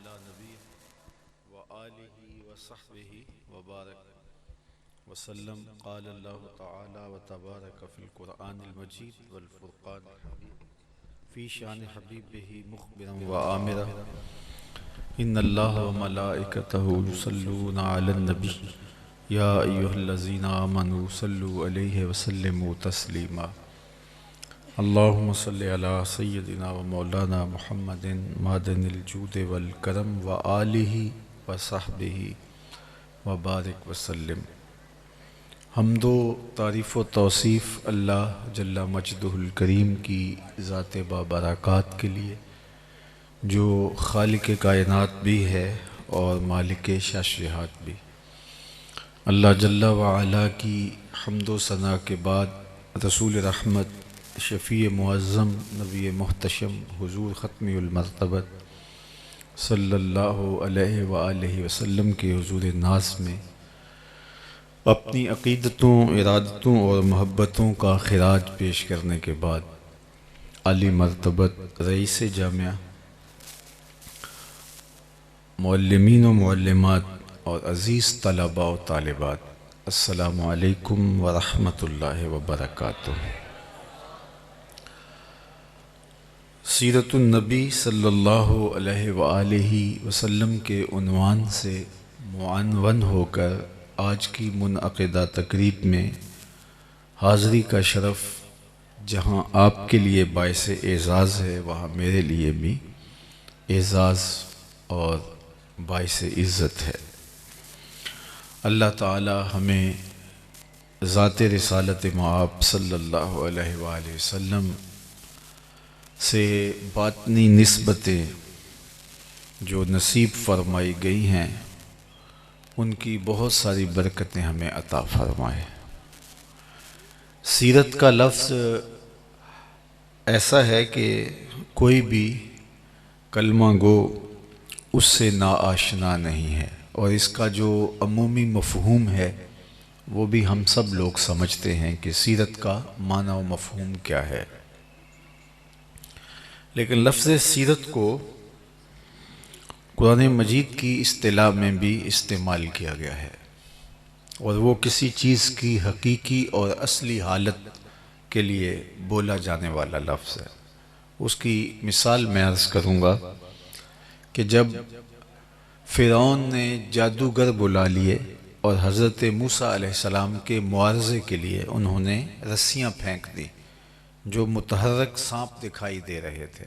علی نبی وآلہ وصحبہ وبارک وسلم قال اللہ تعالی وتبارک فی القرآن المجید والفرقان الحمید فی شان حبیبہ مخبرا وآمرا ان اللہ وملائکتہ یصلون علی النبی یا ایہا الذین آمنوا صلوا علیہ وسلموا تسلیما اللہم صلی علی سیدنا و مولانا محمد معدن الجود والکرم وآلہ وصحبہ وبارک وسلم۔ حمد و تعریف و توصیف اللہ جل مجدہ الکریم کی ذات بابرکات کے لیے جو خالق کائنات بھی ہے اور مالک شاشہات بھی۔ اللہ جل وعلا کی حمد و ثنا کے بعد رسول رحمت شفیع معظم نبی محتشم حضور ختم المرتبت صلی اللہ علیہ وآلہ وسلم کے حضور ناز میں اپنی عقیدتوں، ارادتوں اور محبتوں کا خراج پیش کرنے کے بعد عالی مرتبت رئیس جامعہ، معلمین و معلمات اور عزیز طلباء و طالبات، السلام علیکم ورحمۃ اللہ وبرکاتہ۔ سیرت النبی صلی اللہ علیہ وآلہ وسلم کے عنوان سے معنون ہو کر آج کی منعقدہ تقریب میں حاضری کا شرف جہاں آپ کے لیے باعث اعزاز ہے، وہاں میرے لیے بھی اعزاز اور باعث عزت ہے۔ اللہ تعالی ہمیں ذات رسالت مآب صلی اللہ علیہ وآلہ وسلم سے باطنی نسبتیں جو نصیب فرمائی گئی ہیں ان کی بہت ساری برکتیں ہمیں عطا فرمائے۔ سیرت کا لفظ ایسا ہے کہ کوئی بھی کلمہ گو اس سے ناآشنا نہیں ہے، اور اس کا جو عمومی مفہوم ہے وہ بھی ہم سب لوگ سمجھتے ہیں کہ سیرت کا معنی و مفہوم کیا ہے۔ لیکن لفظ سیرت کو قرآن مجید کی اصطلاح میں بھی استعمال کیا گیا ہے، اور وہ کسی چیز کی حقیقی اور اصلی حالت کے لیے بولا جانے والا لفظ ہے۔ اس کی مثال میں عرض کروں گا کہ جب فرعون نے جادوگر بلا لیے اور حضرت موسیٰ علیہ السلام کے معاوضے کے لیے انہوں نے رسیاں پھینک دی جو متحرک سانپ دکھائی دے رہے تھے،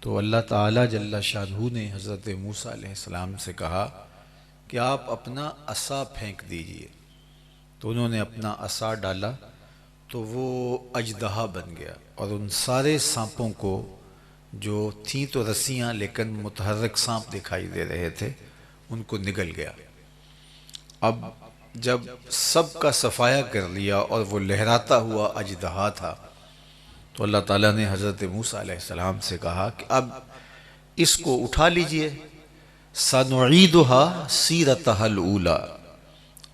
تو اللہ تعالیٰ جل شانہ نے حضرت موسیٰ علیہ السلام سے کہا کہ آپ اپنا عصا پھینک دیجئے۔ تو انہوں نے اپنا عصا ڈالا تو وہ اژدہا بن گیا، اور ان سارے سانپوں کو جو تھیں تو رسیاں لیکن متحرک سانپ دکھائی دے رہے تھے ان کو نگل گیا۔ اب جب سب کا صفایا کر لیا اور وہ لہراتا ہوا اژدہا تھا تو اللہ تعالیٰ نے حضرت موسیٰ علیہ السلام سے کہا کہ اب اس کو اٹھا لیجئے، سَنُعِيدُهَا سِيرَتَهَا الْأُولَى،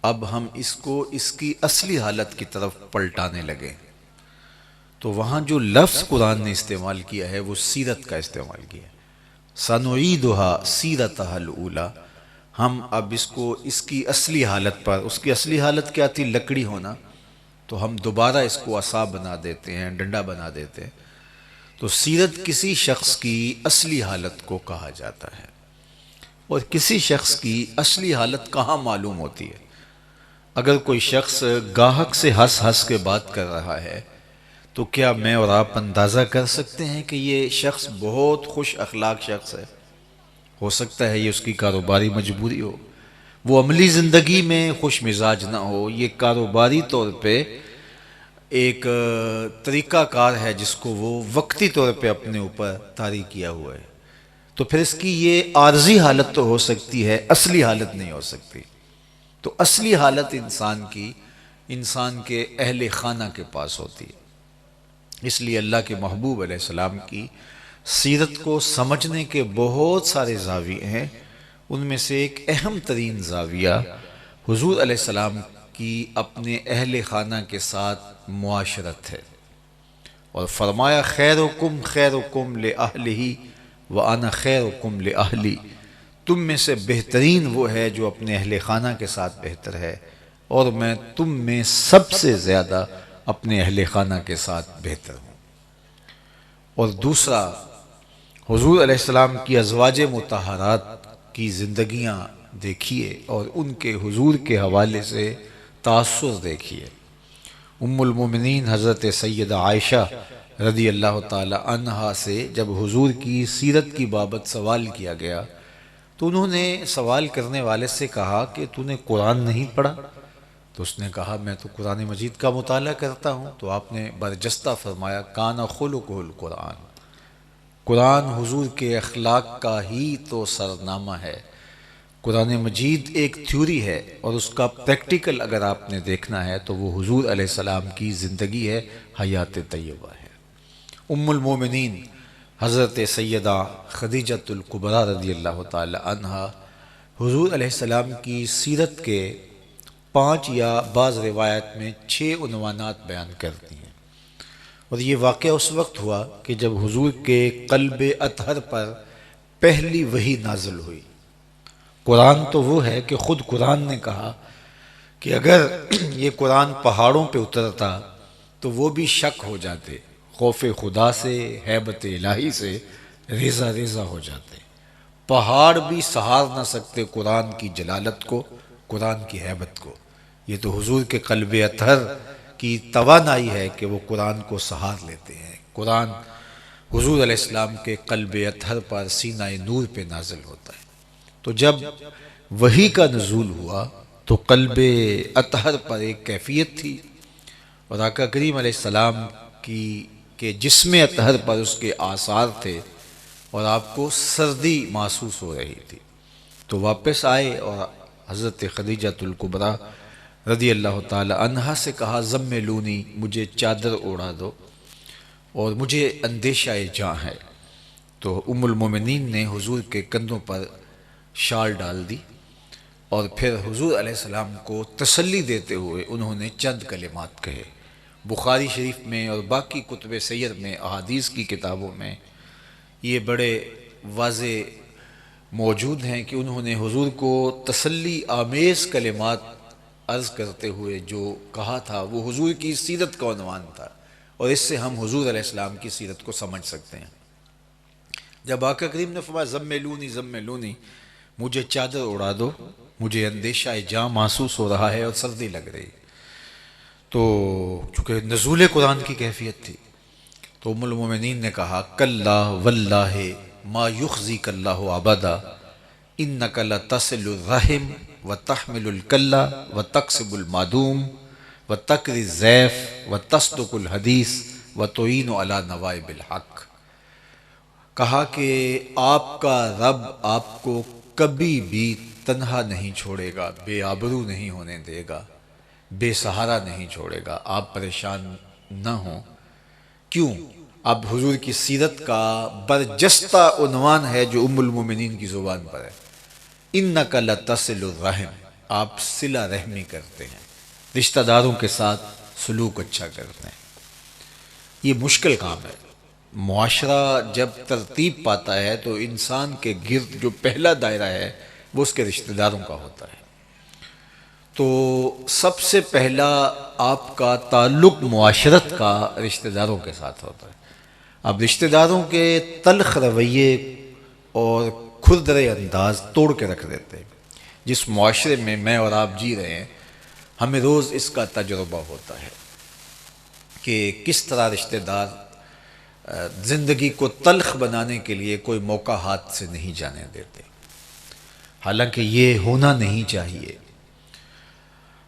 اب ہم اس کو اس کی اصلی حالت کی طرف پلٹانے لگے۔ تو وہاں جو لفظ قرآن نے استعمال کیا ہے وہ سیرت کا استعمال کیا ہے، سَنُعِيدُهَا سِيرَتَهَا الْأُولَى، ہم اب اس کو اس کی اصلی حالت پر، اس کی اصلی حالت کیا تھی؟ لکڑی ہونا، تو ہم دوبارہ اس کو عصا بنا دیتے ہیں، ڈنڈا بنا دیتے ہیں۔ تو سیرت کسی شخص کی اصلی حالت کو کہا جاتا ہے، اور کسی شخص کی اصلی حالت کہاں معلوم ہوتی ہے؟ اگر کوئی شخص گاہک سے ہنس ہنس کے بات کر رہا ہے تو کیا میں اور آپ اندازہ کر سکتے ہیں کہ یہ شخص بہت خوش اخلاق شخص ہے؟ ہو سکتا ہے یہ اس کی کاروباری مجبوری ہو، وہ عملی زندگی میں خوش مزاج نہ ہو، یہ کاروباری طور پہ ایک طریقہ کار ہے جس کو وہ وقتی طور پہ اپنے اوپر طاری کیا ہوا ہے، تو پھر اس کی یہ عارضی حالت تو ہو سکتی ہے، اصلی حالت نہیں ہو سکتی۔ تو اصلی حالت انسان کی، انسان کے اہل خانہ کے پاس ہوتی ہے۔ اس لیے اللہ کے محبوب علیہ السلام کی سیرت کو سمجھنے کے بہت سارے زاویے ہیں، ان میں سے ایک اہم ترین زاویہ حضور علیہ السلام کی اپنے اہل خانہ کے ساتھ معاشرت ہے، اور فرمایا خیرکم خیرکم لأہلہ وَأَنَا خَيْرُكُمْ لِأَهْلِي، تم میں سے بہترین وہ ہے جو اپنے اہل خانہ کے ساتھ بہتر ہے، اور میں تم میں سب سے زیادہ اپنے اہل خانہ کے ساتھ بہتر ہوں۔ اور دوسرا، حضور علیہ السلام کی ازواج مطہرات کی زندگیاں دیکھیے اور ان کے حضور کے حوالے سے تاثر دیکھیے۔ ام المومنین حضرت سیدہ عائشہ رضی اللہ تعالی عنہا سے جب حضور کی سیرت کی بابت سوال کیا گیا تو انہوں نے سوال کرنے والے سے کہا کہ تو نے قرآن نہیں پڑھا؟ تو اس نے کہا میں تو قرآن مجید کا مطالعہ کرتا ہوں۔ تو آپ نے برجستہ فرمایا کان خلقہ القرآن، قرآن حضور کے اخلاق کا ہی تو سرنامہ ہے۔ قرآن مجید ایک تھیوری ہے اور اس کا پریکٹیکل اگر آپ نے دیکھنا ہے تو وہ حضور علیہ السلام کی زندگی ہے، حیات طیبہ ہے۔ ام المومنین حضرت سیدہ خدیجۃ الکبریٰ رضی اللہ تعالی عنہا حضور علیہ السلام کی سیرت کے 5 یا بعض روایت میں 6 عنوانات بیان کرتی ہیں، اور یہ واقعہ اس وقت ہوا کہ جب حضور کے قلب اطہر پر پہلی وحی نازل ہوئی۔ قرآن تو وہ ہے کہ خود قرآن نے کہا کہ اگر یہ قرآن پہاڑوں پہ اترتا تو وہ بھی شک ہو جاتے، خوف خدا سے، ہیبت الہی سے ریزہ ریزہ ہو جاتے۔ پہاڑ بھی سہار نہ سکتے قرآن کی جلالت کو، قرآن کی ہیبت کو۔ یہ تو حضور کے قلب اطہر کی توانائی ہے کہ وہ قرآن کو سہار لیتے ہیں۔ قرآن حضور علیہ السلام کے قلب اطہر پر سینہ نور پہ نازل ہوتا ہے۔ تو جب وحی کا نزول ہوا تو قلب اطہر پر ایک کیفیت تھی، اور آقا کریم علیہ السلام کی کہ جسم اطہر پر اس کے آثار تھے، اور آپ کو سردی محسوس ہو رہی تھی۔ تو واپس آئے اور حضرت خدیجۃ الکبریٰ رضی اللہ تعالی عنہا سے کہا زملونی، مجھے چادر اوڑھا دو اور مجھے اندیشہ جاں ہے۔ تو ام المومنین نے حضور کے کندھوں پر شال ڈال دی، اور پھر حضور علیہ السلام کو تسلی دیتے ہوئے انہوں نے چند کلمات کہے۔ بخاری شریف میں اور باقی کتب سیر میں، احادیث کی کتابوں میں یہ بڑے واضح موجود ہیں کہ انہوں نے حضور کو تسلی آمیز کلمات عرض کرتے ہوئے جو کہا تھا وہ حضور کی سیرت کا عنوان تھا، اور اس سے ہم حضور علیہ السلام کی سیرت کو سمجھ سکتے ہیں۔ جب آقا کریم نے فرمایا زملونی زملونی، مجھے چادر اڑا دو، مجھے اندیشہ جاں محسوس ہو رہا ہے اور سردی لگ رہی، تو چونکہ نزول قرآن کی کیفیت تھی تو ام المومنین نے کہا کلا واللہ ما یخزیک اللہ ابدا انک لتصل الرحم وتحمل الکلا وتکسب المعدوم وتقری الضیف وتصدق الحدیث وتعین علی نوائب الحق۔ کہا کہ آپ کا رب آپ کو کبھی بھی تنہا نہیں چھوڑے گا، بے آبرو نہیں ہونے دے گا، بے سہارا نہیں چھوڑے گا۔ آپ پریشان نہ ہوں۔ کیوں؟ اب حضور کی سیرت کا برجستہ عنوان ہے جو ام المومنین کی زبان پر ہے، انک لتصل الرحم، آپ صلہ رحمی کرتے ہیں، رشتہ داروں کے ساتھ سلوک اچھا کرتے ہیں۔ یہ مشکل کام ہے۔ معاشرہ جب ترتیب پاتا ہے تو انسان کے گرد جو پہلا دائرہ ہے وہ اس کے رشتہ داروں کا ہوتا ہے۔ تو سب سے پہلا آپ کا تعلق معاشرت کا رشتہ داروں کے ساتھ ہوتا ہے۔ اب رشتہ داروں کے تلخ رویے اور کھردرے انداز توڑ کے رکھ دیتے ہیں۔ جس معاشرے میں میں اور آپ جی رہے ہیں ہمیں روز اس کا تجربہ ہوتا ہے کہ کس طرح رشتہ دار زندگی کو تلخ بنانے کے لیے کوئی موقع ہاتھ سے نہیں جانے دیتے، حالانکہ یہ ہونا نہیں چاہیے۔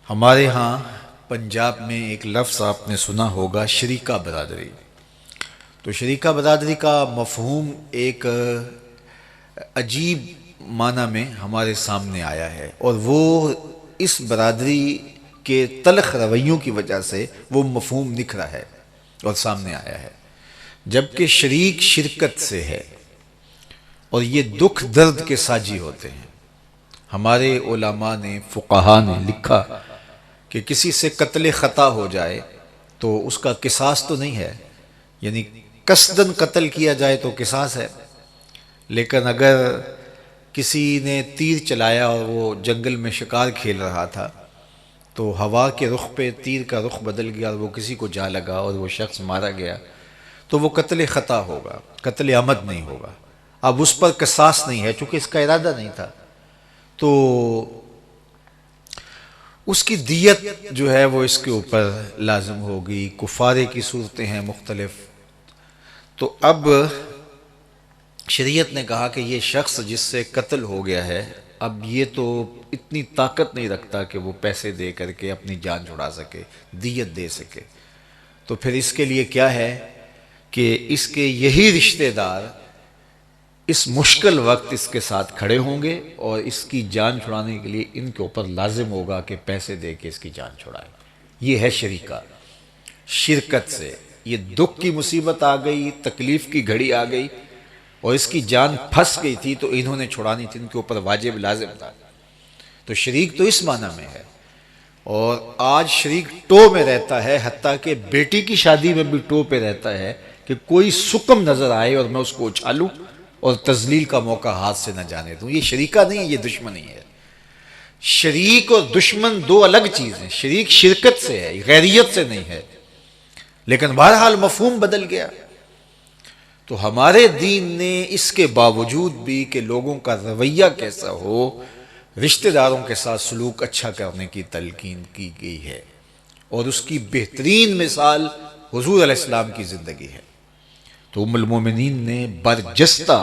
ہمارے ہاں پنجاب میں ایک لفظ آپ نے سنا ہوگا، شریکہ برادری۔ تو شریکہ برادری کا مفہوم ایک عجیب معنی میں ہمارے سامنے آیا ہے، اور وہ اس برادری کے تلخ رویوں کی وجہ سے وہ مفہوم نکھرا ہے اور سامنے آیا ہے، جبکہ شریک شرکت سے ہے، اور یہ دکھ درد کے ساجی ہوتے ہیں۔ ہمارے علماء نے، فقہاء نے لکھا کہ کسی سے قتل خطا ہو جائے تو اس کا قصاص تو نہیں ہے، یعنی قصداً قتل کیا جائے تو قصاص ہے، لیکن اگر کسی نے تیر چلایا اور وہ جنگل میں شکار کھیل رہا تھا تو ہوا کے رخ پہ تیر کا رخ بدل گیا اور وہ کسی کو جا لگا اور وہ شخص مارا گیا تو وہ قتل خطا ہوگا، قتل عمد نہیں ہوگا۔ اب اس پر قصاص نہیں ہے چونکہ اس کا ارادہ نہیں تھا، تو اس کی دیت جو ہے وہ اس کے اوپر لازم ہوگی۔ کفارے کی صورتیں ہیں مختلف۔ تو اب شریعت نے کہا کہ یہ شخص جس سے قتل ہو گیا ہے، اب یہ تو اتنی طاقت نہیں رکھتا کہ وہ پیسے دے کر کے اپنی جان چھڑا سکے، دیت دے سکے، تو پھر اس کے لیے کیا ہے کہ اس کے یہی رشتہ دار اس مشکل وقت اس کے ساتھ کھڑے ہوں گے اور اس کی جان چھڑانے کے لیے ان کے اوپر لازم ہوگا کہ پیسے دے کے اس کی جان چھڑائیں۔ یہ ہے شریکہ۔ شرکت سے یہ دکھ کی مصیبت آ گئی، تکلیف کی گھڑی آ گئی اور اس کی جان پھنس گئی تھی تو انہوں نے چھڑانی تھی، ان کے اوپر واجب لازم تھا۔ تو شریک تو اس معنی میں ہے، اور آج شریک ٹو میں رہتا ہے، حتیٰ کہ بیٹی کی شادی میں بھی ٹو پہ رہتا ہے کہ کوئی سکم نظر آئے اور میں اس کو اچھالوں اور تذلیل کا موقع ہاتھ سے نہ جانے دوں۔ یہ شریکہ نہیں ہے، یہ دشمنی ہے۔ شریک اور دشمن دو الگ چیز ہیں۔ شریک شرکت سے ہے، غیریت سے نہیں ہے، لیکن بہرحال مفہوم بدل گیا۔ تو ہمارے دین نے اس کے باوجود بھی کہ لوگوں کا رویہ کیسا ہو، رشتہ داروں کے ساتھ سلوک اچھا کرنے کی تلقین کی گئی ہے، اور اس کی بہترین مثال حضور علیہ السلام کی زندگی ہے۔ تو ام المومنین نے برجستہ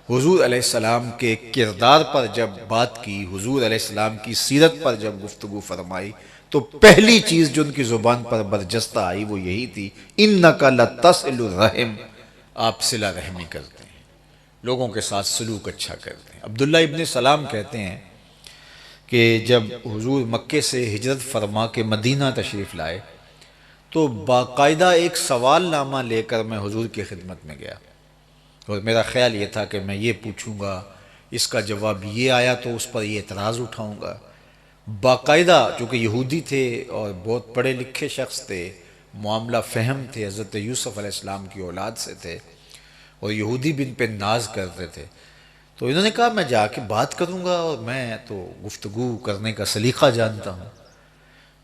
حضور علیہ السلام کے کردار پر جب بات کی، حضور علیہ السلام کی سیرت پر جب گفتگو فرمائی، تو پہلی چیز جو ان کی زبان پر برجستہ آئی وہ یہی تھی، اِنَّكَ لَتَصِلُ الرَّحِمَ، آپ صلہ رحمی کرتے ہیں، لوگوں کے ساتھ سلوک اچھا کرتے ہیں۔ عبداللہ ابن سلام کہتے ہیں کہ جب حضور مکے سے ہجرت فرما کے مدینہ تشریف لائے تو باقاعدہ ایک سوال نامہ لے کر میں حضور کی خدمت میں گیا، اور میرا خیال یہ تھا کہ میں یہ پوچھوں گا، اس کا جواب یہ آیا تو اس پر یہ اعتراض اٹھاؤں گا۔ باقاعدہ چونکہ یہودی تھے اور بہت پڑھے لکھے شخص تھے، معاملہ فہم تھے، حضرت یوسف علیہ السلام کی اولاد سے تھے، اور یہودی بھی ان پہ ناز کرتے تھے، تو انہوں نے کہا میں جا کے بات کروں گا، اور میں تو گفتگو کرنے کا سلیقہ جانتا ہوں۔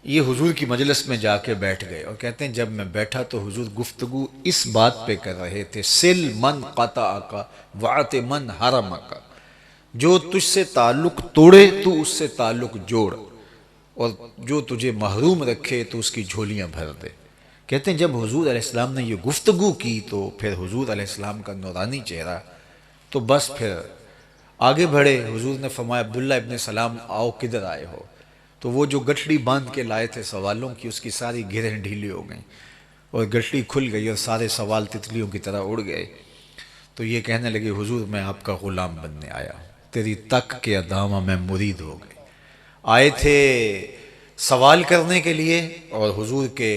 یہ حضور کی مجلس میں جا کے بیٹھ گئے، اور کہتے ہیں جب میں بیٹھا تو حضور گفتگو اس بات پہ کر رہے تھے، سل من قطعک وعط من حرمک، جو تجھ سے تعلق توڑے تو اس سے تعلق جوڑ، اور جو تجھے محروم رکھے تو اس کی جھولیاں بھر دے۔ کہتے ہیں جب حضور علیہ السلام نے یہ گفتگو کی تو پھر حضور علیہ السلام کا نورانی چہرہ، تو بس پھر آگے بڑھے۔ حضور نے فرمایا عبداللہ ابن سلام آؤ، کدھر آئے ہو؟ تو وہ جو گٹھڑی باندھ کے لائے تھے سوالوں کی، اس کی ساری گرہیں ڈھیلی ہو گئیں اور گٹھڑی کھل گئی اور سارے سوال تتلیوں کی طرح اڑ گئے۔ تو یہ کہنے لگے حضور میں آپ کا غلام بننے آیا ہوں، تیری تک کے ادامہ میں مرید ہو گئے۔ آئے تھے سوال کرنے کے لیے اور حضور کے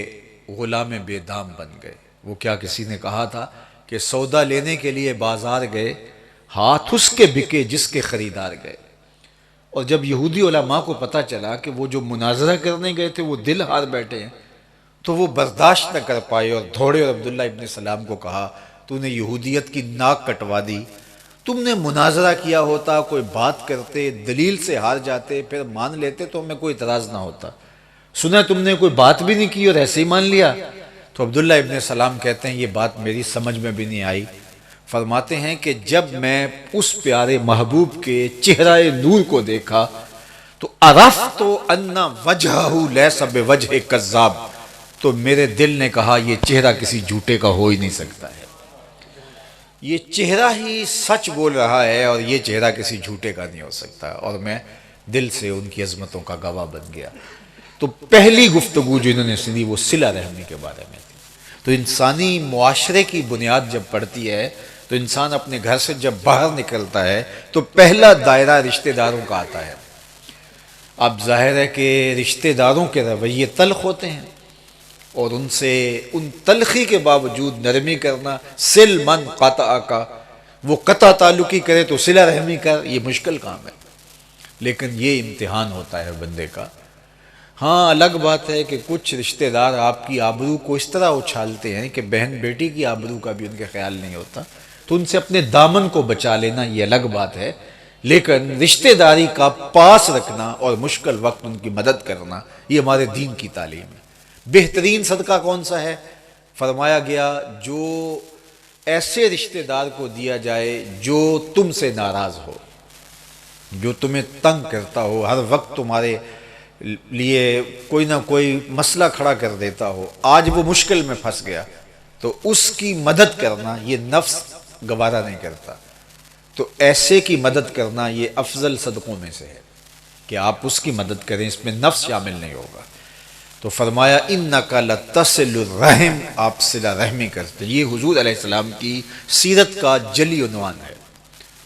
غلام بے دام بن گئے۔ وہ کیا کسی نے کہا تھا کہ سودا لینے کے لیے بازار گئے، ہاتھ اس کے بکے جس کے خریدار گئے۔ اور جب یہودی علماء کو پتہ چلا کہ وہ جو مناظرہ کرنے گئے تھے وہ دل ہار بیٹھے ہیں، تو وہ برداشت نہ کر پائے اور دھوڑے اور عبداللہ ابن سلام کو کہا تو نے یہودیت کی ناک کٹوا دی، تم نے مناظرہ کیا ہوتا، کوئی بات کرتے، دلیل سے ہار جاتے، پھر مان لیتے تو ہمیں کوئی اعتراض نہ ہوتا، سنا تم نے کوئی بات بھی نہیں کی اور ایسے ہی مان لیا۔ تو عبداللہ ابن سلام کہتے ہیں یہ بات میری سمجھ میں بھی نہیں آئی۔ فرماتے ہیں کہ جب میں اس پیارے محبوب کے چہرہ نور کو دیکھا تو عرفت ان وجہہ لیس بوجہ کذاب، تو میرے دل نے کہا یہ چہرہ کسی جھوٹے کا ہو ہی نہیں سکتا ہے، یہ چہرہ ہی سچ بول رہا ہے اور یہ چہرہ کسی جھوٹے کا نہیں ہو سکتا، اور میں دل سے ان کی عظمتوں کا گواہ بن گیا۔ تو پہلی گفتگو جو انہوں نے سنی وہ صلہ رحمی کے بارے میں تھی۔ تو انسانی معاشرے کی بنیاد جب پڑتی ہے تو انسان اپنے گھر سے جب باہر نکلتا ہے تو پہلا دائرہ رشتہ داروں کا آتا ہے۔ اب ظاہر ہے کہ رشتہ داروں کے رویے تلخ ہوتے ہیں، اور ان سے ان تلخی کے باوجود نرمی کرنا، سل من قطع کا، وہ قطع تعلقی کرے تو صلہ رحمی کر، یہ مشکل کام ہے، لیکن یہ امتحان ہوتا ہے بندے کا۔ ہاں الگ بات ہے کہ کچھ رشتہ دار آپ کی آبرو کو اس طرح اچھالتے ہیں کہ بہن بیٹی کی آبرو کا بھی ان کے خیال نہیں ہوتا، تو ان سے اپنے دامن کو بچا لینا یہ الگ بات ہے، لیکن رشتہ داری کا پاس رکھنا اور مشکل وقت ان کی مدد کرنا یہ ہمارے دین کی تعلیم ہے۔ بہترین صدقہ کون سا ہے؟ فرمایا گیا جو ایسے رشتہ دار کو دیا جائے جو تم سے ناراض ہو، جو تمہیں تنگ کرتا ہو، ہر وقت تمہارے لیے کوئی نہ کوئی مسئلہ کھڑا کر دیتا ہو، آج وہ مشکل میں پھنس گیا تو اس کی مدد کرنا یہ نفس گوارا نہیں کرتا، تو ایسے کی مدد کرنا یہ افضل صدقوں میں سے ہے کہ آپ اس کی مدد کریں، اس میں نفس شامل نہیں ہوگا۔ تو فرمایا انک لتصل الرحم، آپ صلہ رحمی کرتے، یہ حضور علیہ السلام کی سیرت کا جلی عنوان ہے۔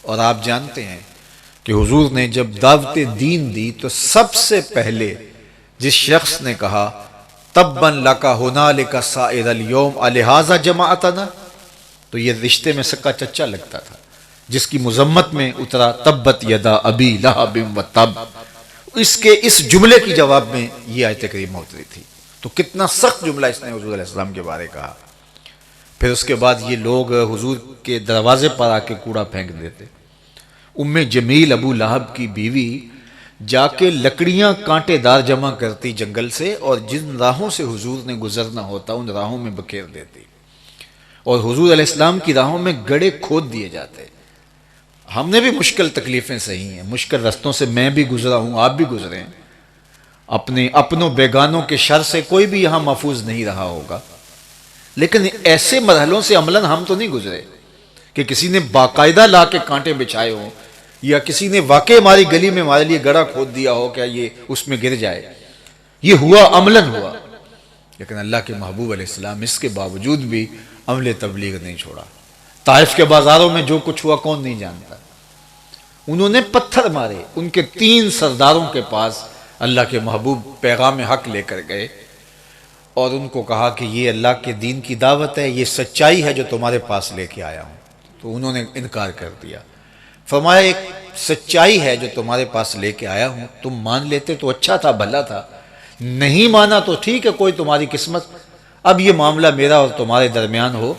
اور آپ جانتے ہیں کہ حضور نے جب دعوت دین دی تو سب سے پہلے جس شخص نے کہا تبا لک ہنالک سائر الیوم الہذا جمعتنا، تو یہ رشتے میں سکا چچا لگتا تھا، جس کی مذمت میں اترا تبت یدا ابی لہب وتب، اس جملے کی جواب میں یہ آیت کریمہ اتری تھی۔ تو کتنا سخت جملہ اس نے حضور علیہ السلام کے بارے کہا۔ پھر اس کے بعد یہ لوگ حضور کے دروازے پر آ کے کوڑا پھینک دیتے۔ ام جمیل ابو لہب کی بیوی جا کے لکڑیاں کانٹے دار جمع کرتی جنگل سے، اور جن راہوں سے حضور نے گزرنا ہوتا ان راہوں میں بکھیر دیتی، اور حضور علیہ السلام کی راہوں میں گڑھے کھود دیے جاتے۔ ہم نے بھی مشکل تکلیفیں سہی ہیں، مشکل رستوں سے میں بھی گزرا ہوں، آپ بھی گزرے ہیں، اپنے اپنوں بیگانوں کے شر سے کوئی بھی یہاں محفوظ نہیں رہا ہوگا، لیکن ایسے مرحلوں سے عملاً ہم تو نہیں گزرے کہ کسی نے باقاعدہ لا کے کانٹے بچھائے ہوں، یا کسی نے واقعی ہماری گلی میں ہمارے لیے گڑھا کھود دیا ہو کیا یہ اس میں گر جائے، یہ ہوا، عملاً ہوا۔ لیکن اللہ کے محبوب علیہ السلام اس کے باوجود بھی عمل تبلیغ نہیں چھوڑا۔ طائف کے بازاروں میں جو کچھ ہوا کون نہیں جانتا، انہوں نے پتھر مارے، ان کے 3 سرداروں کے پاس اللہ کے محبوب پیغام حق لے کر گئے اور ان کو کہا کہ یہ اللہ کے دین کی دعوت ہے، یہ سچائی ہے جو تمہارے پاس لے کے آیا ہوں، تو انہوں نے انکار کر دیا۔ فرمایا ایک سچائی ہے جو تمہارے پاس لے کے آیا ہوں، تم مان لیتے تو اچھا تھا، بھلا تھا، نہیں مانا تو ٹھیک ہے، کوئی تمہاری قسمت، اب یہ معاملہ میرا اور تمہارے درمیان ہو،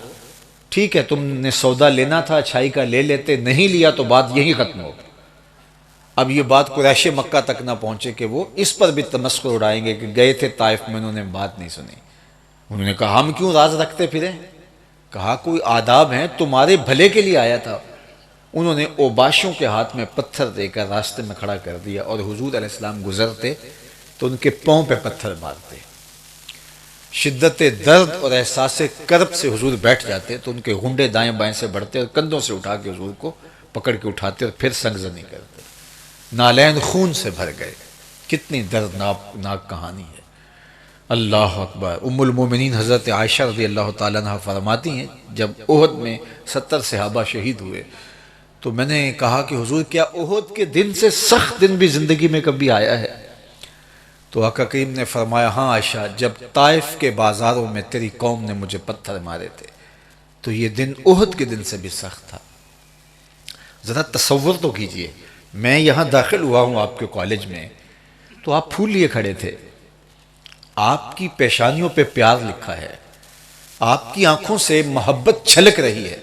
ٹھیک ہے، تم نے سودا لینا تھا اچھائی کا لے لیتے، نہیں لیا تو بات یہی ختم ہو۔ اب یہ بات قریش مکہ تک نہ پہنچے کہ وہ اس پر بھی تمسخر اڑائیں گے کہ گئے تھے طائف میں، انہوں نے بات نہیں سنی۔ انہوں نے کہا ہم کیوں راز رکھتے پھریں؟ کہا کوئی آداب ہیں، تمہارے بھلے کے لیے آیا تھا۔ انہوں نے اوباشوں کے ہاتھ میں پتھر دے کر راستے میں کھڑا کر دیا، اور حضور علیہ السلام گزرتے تو ان کے پاؤں پہ پتھر مارتے۔ شدت درد اور احساس کرب سے حضور بیٹھ جاتے تو ان کے گھنڈے دائیں بائیں سے بڑھتے اور کندھوں سے اٹھا کے حضور کو پکڑ کے اٹھاتے اور پھر سنگزنی کرتے۔ نالین خون سے بھر گئے، کتنی دردناک کہانی ہے۔ اللہ اکبر۔ ام المومنین حضرت عائشہ رضی اللہ تعالیٰ عنہ فرماتی ہیں جب احد میں 70 صحابہ شہید ہوئے تو میں نے کہا کہ حضور کیا احد کے دن سے سخت دن بھی زندگی میں کبھی آیا ہے؟ تو آقا کریم نے فرمایا ہاں عائشہ، جب طائف کے بازاروں میں تیری قوم نے مجھے پتھر مارے تھے تو یہ دن احد کے دن سے بھی سخت تھا۔ ذرا تصور تو کیجئے، میں یہاں داخل ہوا ہوں آپ کے کالج میں تو آپ پھول لیے کھڑے تھے، آپ کی پیشانیوں پہ پیار لکھا ہے، آپ کی آنکھوں سے محبت چھلک رہی ہے،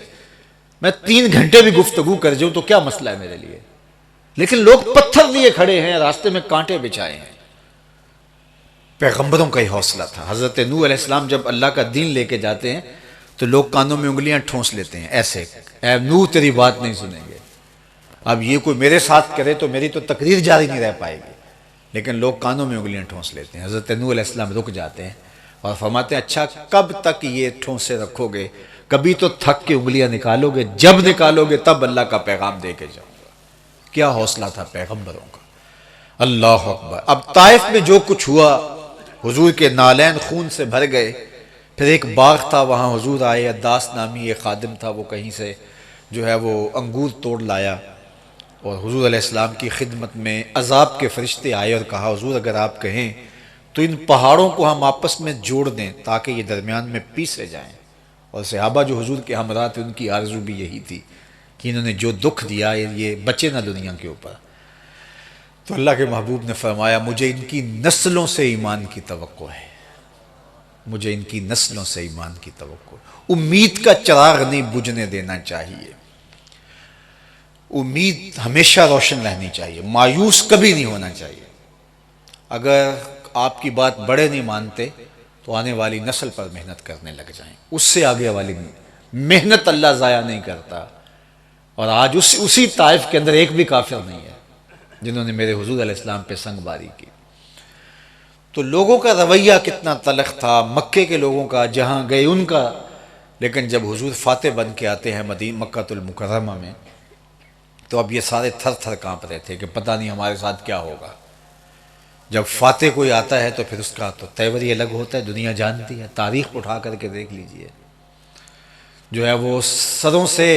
میں 3 گھنٹے بھی گفتگو کر جاؤں تو کیا مسئلہ ہے میرے لیے، لیکن لوگ پتھر لیے کھڑے ہیں، راستے میں کانٹے بچھائے ہیں۔ پیغمبروں کا ہی حوصلہ تھا۔ حضرت نوح علیہ السلام جب اللہ کا دین لے کے جاتے ہیں تو لوگ کانوں میں انگلیاں ٹھونس لیتے ہیں ایسے، اے نوح تیری بات نہیں سنیں گے۔ اب یہ کوئی میرے ساتھ کرے تو میری تو تقریر جاری نہیں رہ پائے گی، لیکن لوگ کانوں میں انگلیاں ٹھونس لیتے ہیں۔ حضرت نوح علیہ السلام رک جاتے ہیں اور فرماتے ہیں اچھا کب تک یہ ٹھونسے رکھو گے؟ کبھی تو تھک کے انگلیاں نکالو گے، جب نکالو گے تب اللہ کا پیغام دے کے جاؤ گا۔ کیا حوصلہ تھا پیغمبروں کا، اللہ اکبر۔ اب طائف میں جو کچھ ہوا، حضور کے نالین خون سے بھر گئے۔ پھر ایک باغ تھا، وہاں حضور آئے، عداس نامی ایک خادم تھا، وہ کہیں سے جو ہے وہ انگور توڑ لایا، اور حضور علیہ السلام کی خدمت میں عذاب کے فرشتے آئے اور کہا حضور اگر آپ کہیں تو ان پہاڑوں کو ہم آپس میں جوڑ دیں تاکہ یہ درمیان میں پیسے جائیں۔ اور صحابہ جو حضور کے ہمراہ تھے ان کی آرزو بھی یہی تھی کہ انہوں نے جو دکھ دیا یہ بچے نہ دنیا کے اوپر۔ تو اللہ کے محبوب نے فرمایا مجھے ان کی نسلوں سے ایمان کی توقع ہے، مجھے ان کی نسلوں سے ایمان کی توقع ہے۔ امید کا چراغ نہیں بجھنے دینا چاہیے، امید ہمیشہ روشن رہنی چاہیے، مایوس کبھی نہیں ہونا چاہیے۔ اگر آپ کی بات بڑے نہیں مانتے تو آنے والی نسل پر محنت کرنے لگ جائیں، اس سے آگے والی محنت اللہ ضائع نہیں کرتا۔ اور آج اسی طائف کے اندر ایک بھی کافر نہیں ہے جنہوں نے میرے حضور علیہ السلام پہ سنگ باری کی۔ تو لوگوں کا رویہ کتنا تلخ تھا، مکے کے لوگوں کا، جہاں گئے ان کا، لیکن جب حضور فاتح بن کے آتے ہیں مکہ المکرمہ میں تو اب یہ سارے تھر تھر کانپ رہے تھے کہ پتہ نہیں ہمارے ساتھ کیا ہوگا۔ جب فاتح کوئی آتا ہے تو پھر اس کا تو تیور ہی الگ ہوتا ہے، دنیا جانتی ہے، تاریخ اٹھا کر کے دیکھ لیجئے۔ جو ہے وہ سروں سے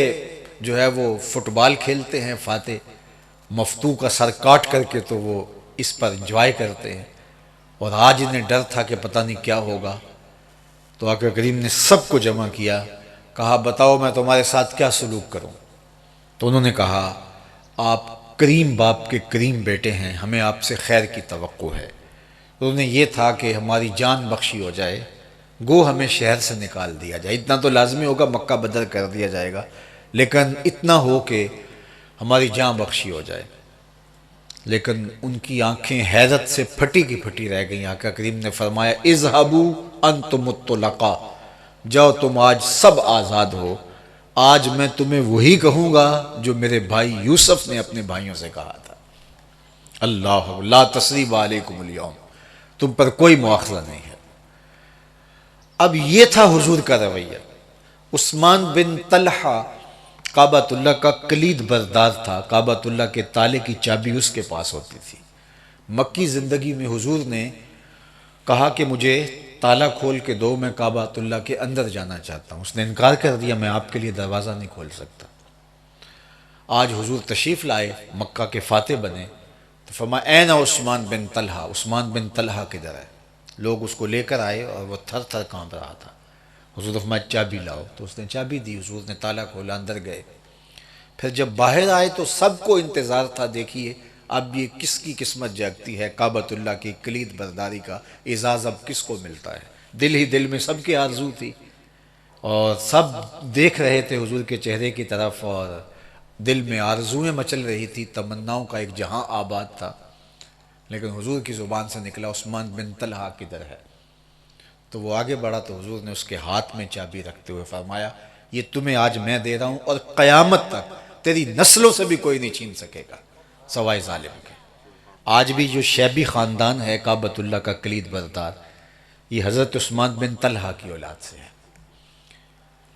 جو ہے وہ فٹ بال کھیلتے ہیں فاتح، مفتو کا سر کاٹ کر کے تو وہ اس پر انجوائے کرتے ہیں، اور آج انہیں ڈر تھا کہ پتہ نہیں کیا ہوگا۔ تو آقا کریم نے سب کو جمع کیا، کہا بتاؤ میں تمہارے ساتھ کیا سلوک کروں؟ تو انہوں نے کہا آپ کریم باپ کے کریم بیٹے ہیں، ہمیں آپ سے خیر کی توقع ہے۔ تو انہیں یہ تھا کہ ہماری جان بخشی ہو جائے، گو ہمیں شہر سے نکال دیا جائے، اتنا تو لازمی ہوگا، مکہ بدر کر دیا جائے گا، لیکن اتنا ہو کہ ہماری جان بخشی ہو جائے۔ لیکن ان کی آنکھیں حیرت سے پھٹی کی پھٹی رہ گئیں۔ آقا کریم نے فرمایا اذهبوا انتم الطلقاء، جاؤ تم آج سب آزاد ہو، آج میں تمہیں وہی کہوں گا جو میرے بھائی یوسف نے اپنے بھائیوں سے کہا تھا، اللہ لا تثریب علیکم اليوم، تم پر کوئی مواخذہ نہیں ہے۔ اب یہ تھا حضور کا رویہ۔ عثمان بن طلحہ کعبۃ اللہ کا کلید بردار تھا، کعبۃ اللہ کے تالے کی چابی اس کے پاس ہوتی تھی۔ مکی زندگی میں حضور نے کہا کہ مجھے تالا کھول کے دو، میں کعبۃ اللہ کے اندر جانا چاہتا ہوں۔ اس نے انکار کر دیا، میں آپ کے لیے دروازہ نہیں کھول سکتا۔ آج حضور تشریف لائے، مکہ کے فاتح بنے، تو فرمایا این عثمان بن طلحہ، عثمان بن طلحہ کدھر ہے؟ لوگ اس کو لے کر آئے اور وہ تھر تھر کانپ رہا تھا۔ حضور فرمایا چابی لاؤ، تو اس نے چابی دی، حضور نے تالا کھولا، اندر گئے۔ پھر جب باہر آئے تو سب کو انتظار تھا، دیکھیے اب یہ کس کی قسمت جاگتی ہے، کعبۃ اللہ کی کلید برداری کا اعزاز اب کس کو ملتا ہے۔ دل ہی دل میں سب کی آرزو تھی، اور سب دیکھ رہے تھے حضور کے چہرے کی طرف، اور دل میں آرزویں مچل رہی تھی، تمناؤں کا ایک جہاں آباد تھا۔ لیکن حضور کی زبان سے نکلا عثمان بن طلحہ کدھر ہے؟ تو وہ آگے بڑھا تو حضور نے اس کے ہاتھ میں چابی رکھتے ہوئے فرمایا یہ تمہیں آج میں دے رہا ہوں، اور قیامت تک تیری نسلوں سے بھی کوئی نہیں چھین سکے گا سوائے ظالم کے۔ آج بھی جو شیبی خاندان ہے کعبۃ اللہ کا کلید بردار، یہ حضرت عثمان بن طلحہ کی اولاد سے ہے۔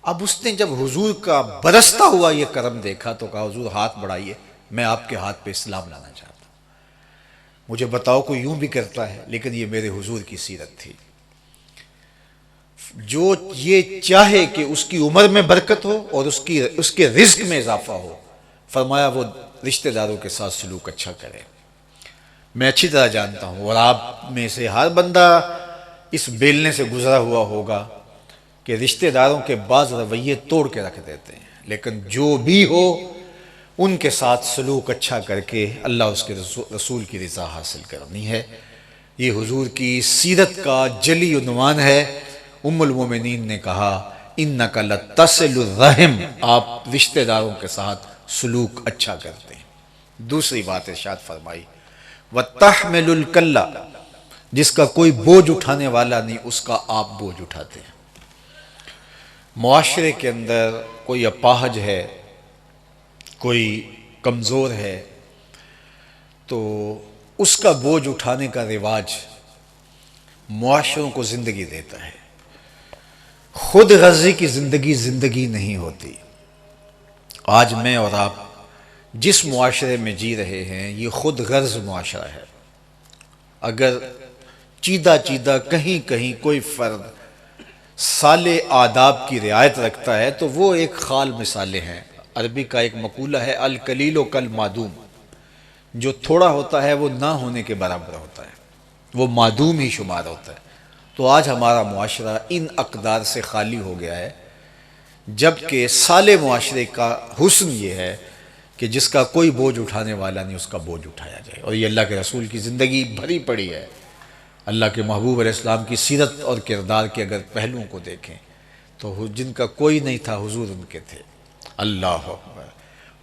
اب اس نے جب حضور کا برستا ہوا یہ کرم دیکھا تو کہا حضور ہاتھ بڑھائیے، میں آپ کے ہاتھ پہ اسلام لانا چاہتا ہوں۔ مجھے بتاؤ کوئی یوں بھی کرتا ہے؟ لیکن یہ میرے حضور کی سیرت تھی، جو یہ چاہے کہ اس کی عمر میں برکت ہو اور اس کے رزق میں اضافہ ہو، فرمایا وہ رشتہ داروں کے ساتھ سلوک اچھا کرے۔ میں اچھی طرح جانتا ہوں، اور آپ میں سے ہر بندہ اس بیلنے سے گزرا ہوا ہوگا کہ رشتہ داروں کے بعض رویے توڑ کے رکھ دیتے ہیں، لیکن جو بھی ہو ان کے ساتھ سلوک اچھا کر کے اللہ اس کے رسول کی رضا حاصل کرنی ہے۔ یہ حضور کی سیرت کا جلی عنوان ہے۔ ام المومنین نے کہا اِنَّكَ لَتَصِلُ الرَّحِمَ، آپ رشتہ داروں کے ساتھ سلوک اچھا کرتے ہیں۔ دوسری بات ارشاد فرمائی وَتَحْمِلُ الْكَلَّ، جس کا کوئی بوجھ اٹھانے والا نہیں اس کا آپ بوجھ اٹھاتے ہیں۔ معاشرے کے اندر کوئی اپاہج ہے، کوئی کمزور ہے، تو اس کا بوجھ اٹھانے کا رواج معاشروں کو زندگی دیتا ہے۔ خود غرضی کی زندگی نہیں ہوتی۔ آج میں اور آپ جس معاشرے میں جی رہے ہیں یہ خود غرض معاشرہ ہے۔ اگر چیدہ کہیں کوئی فرد سالے آداب کی رعایت رکھتا ہے تو وہ ایک خال مثالیں ہیں۔ عربی کا ایک مقولہ ہے القلیل کالمعدوم، جو تھوڑا ہوتا ہے وہ نہ ہونے کے برابر ہوتا ہے، وہ معدوم ہی شمار ہوتا ہے۔ تو آج ہمارا معاشرہ ان اقدار سے خالی ہو گیا ہے، جبکہ سالے معاشرے کا حسن یہ ہے کہ جس کا کوئی بوجھ اٹھانے والا نہیں اس کا بوجھ اٹھایا جائے، اور یہ اللہ کے رسول کی زندگی بھری پڑی ہے۔ اللہ کے محبوب علیہ السلام کی سیرت اور کردار کے اگر پہلوؤں کو دیکھیں تو جن کا کوئی نہیں تھا حضور ان کے تھے۔ اللہ اکبر،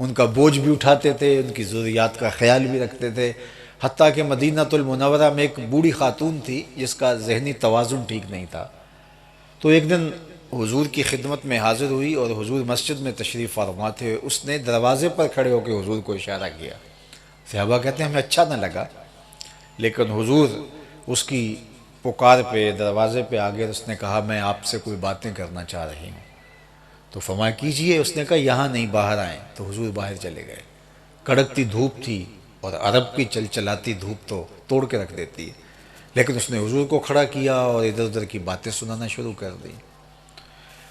ان کا بوجھ بھی اٹھاتے تھے، ان کی ضروریات کا خیال بھی رکھتے تھے، حتیٰ کہ مدینہ المنورہ میں ایک بوڑھی خاتون تھی جس کا ذہنی توازن ٹھیک نہیں تھا، تو ایک دن حضور کی خدمت میں حاضر ہوئی اور حضور مسجد میں تشریف فرما تھے، اس نے دروازے پر کھڑے ہو کے حضور کو اشارہ کیا۔ صحابہ کہتے ہیں ہمیں اچھا نہ لگا، لیکن حضور اس کی پکار پہ دروازے پہ آ گئے، اس نے کہا میں آپ سے کوئی باتیں کرنا چاہ رہی ہوں، تو فرمایا کیجئے۔ اس نے کہا یہاں نہیں، باہر آئیں، تو حضور باہر چلے گئے۔ کڑکتی دھوپ تھی اور عرب کی چلچلاتی دھوپ تو توڑ کے رکھ دیتی ہے، لیکن اس نے حضور کو کھڑا کیا اور ادھر ادھر کی باتیں سنانا شروع کر دی۔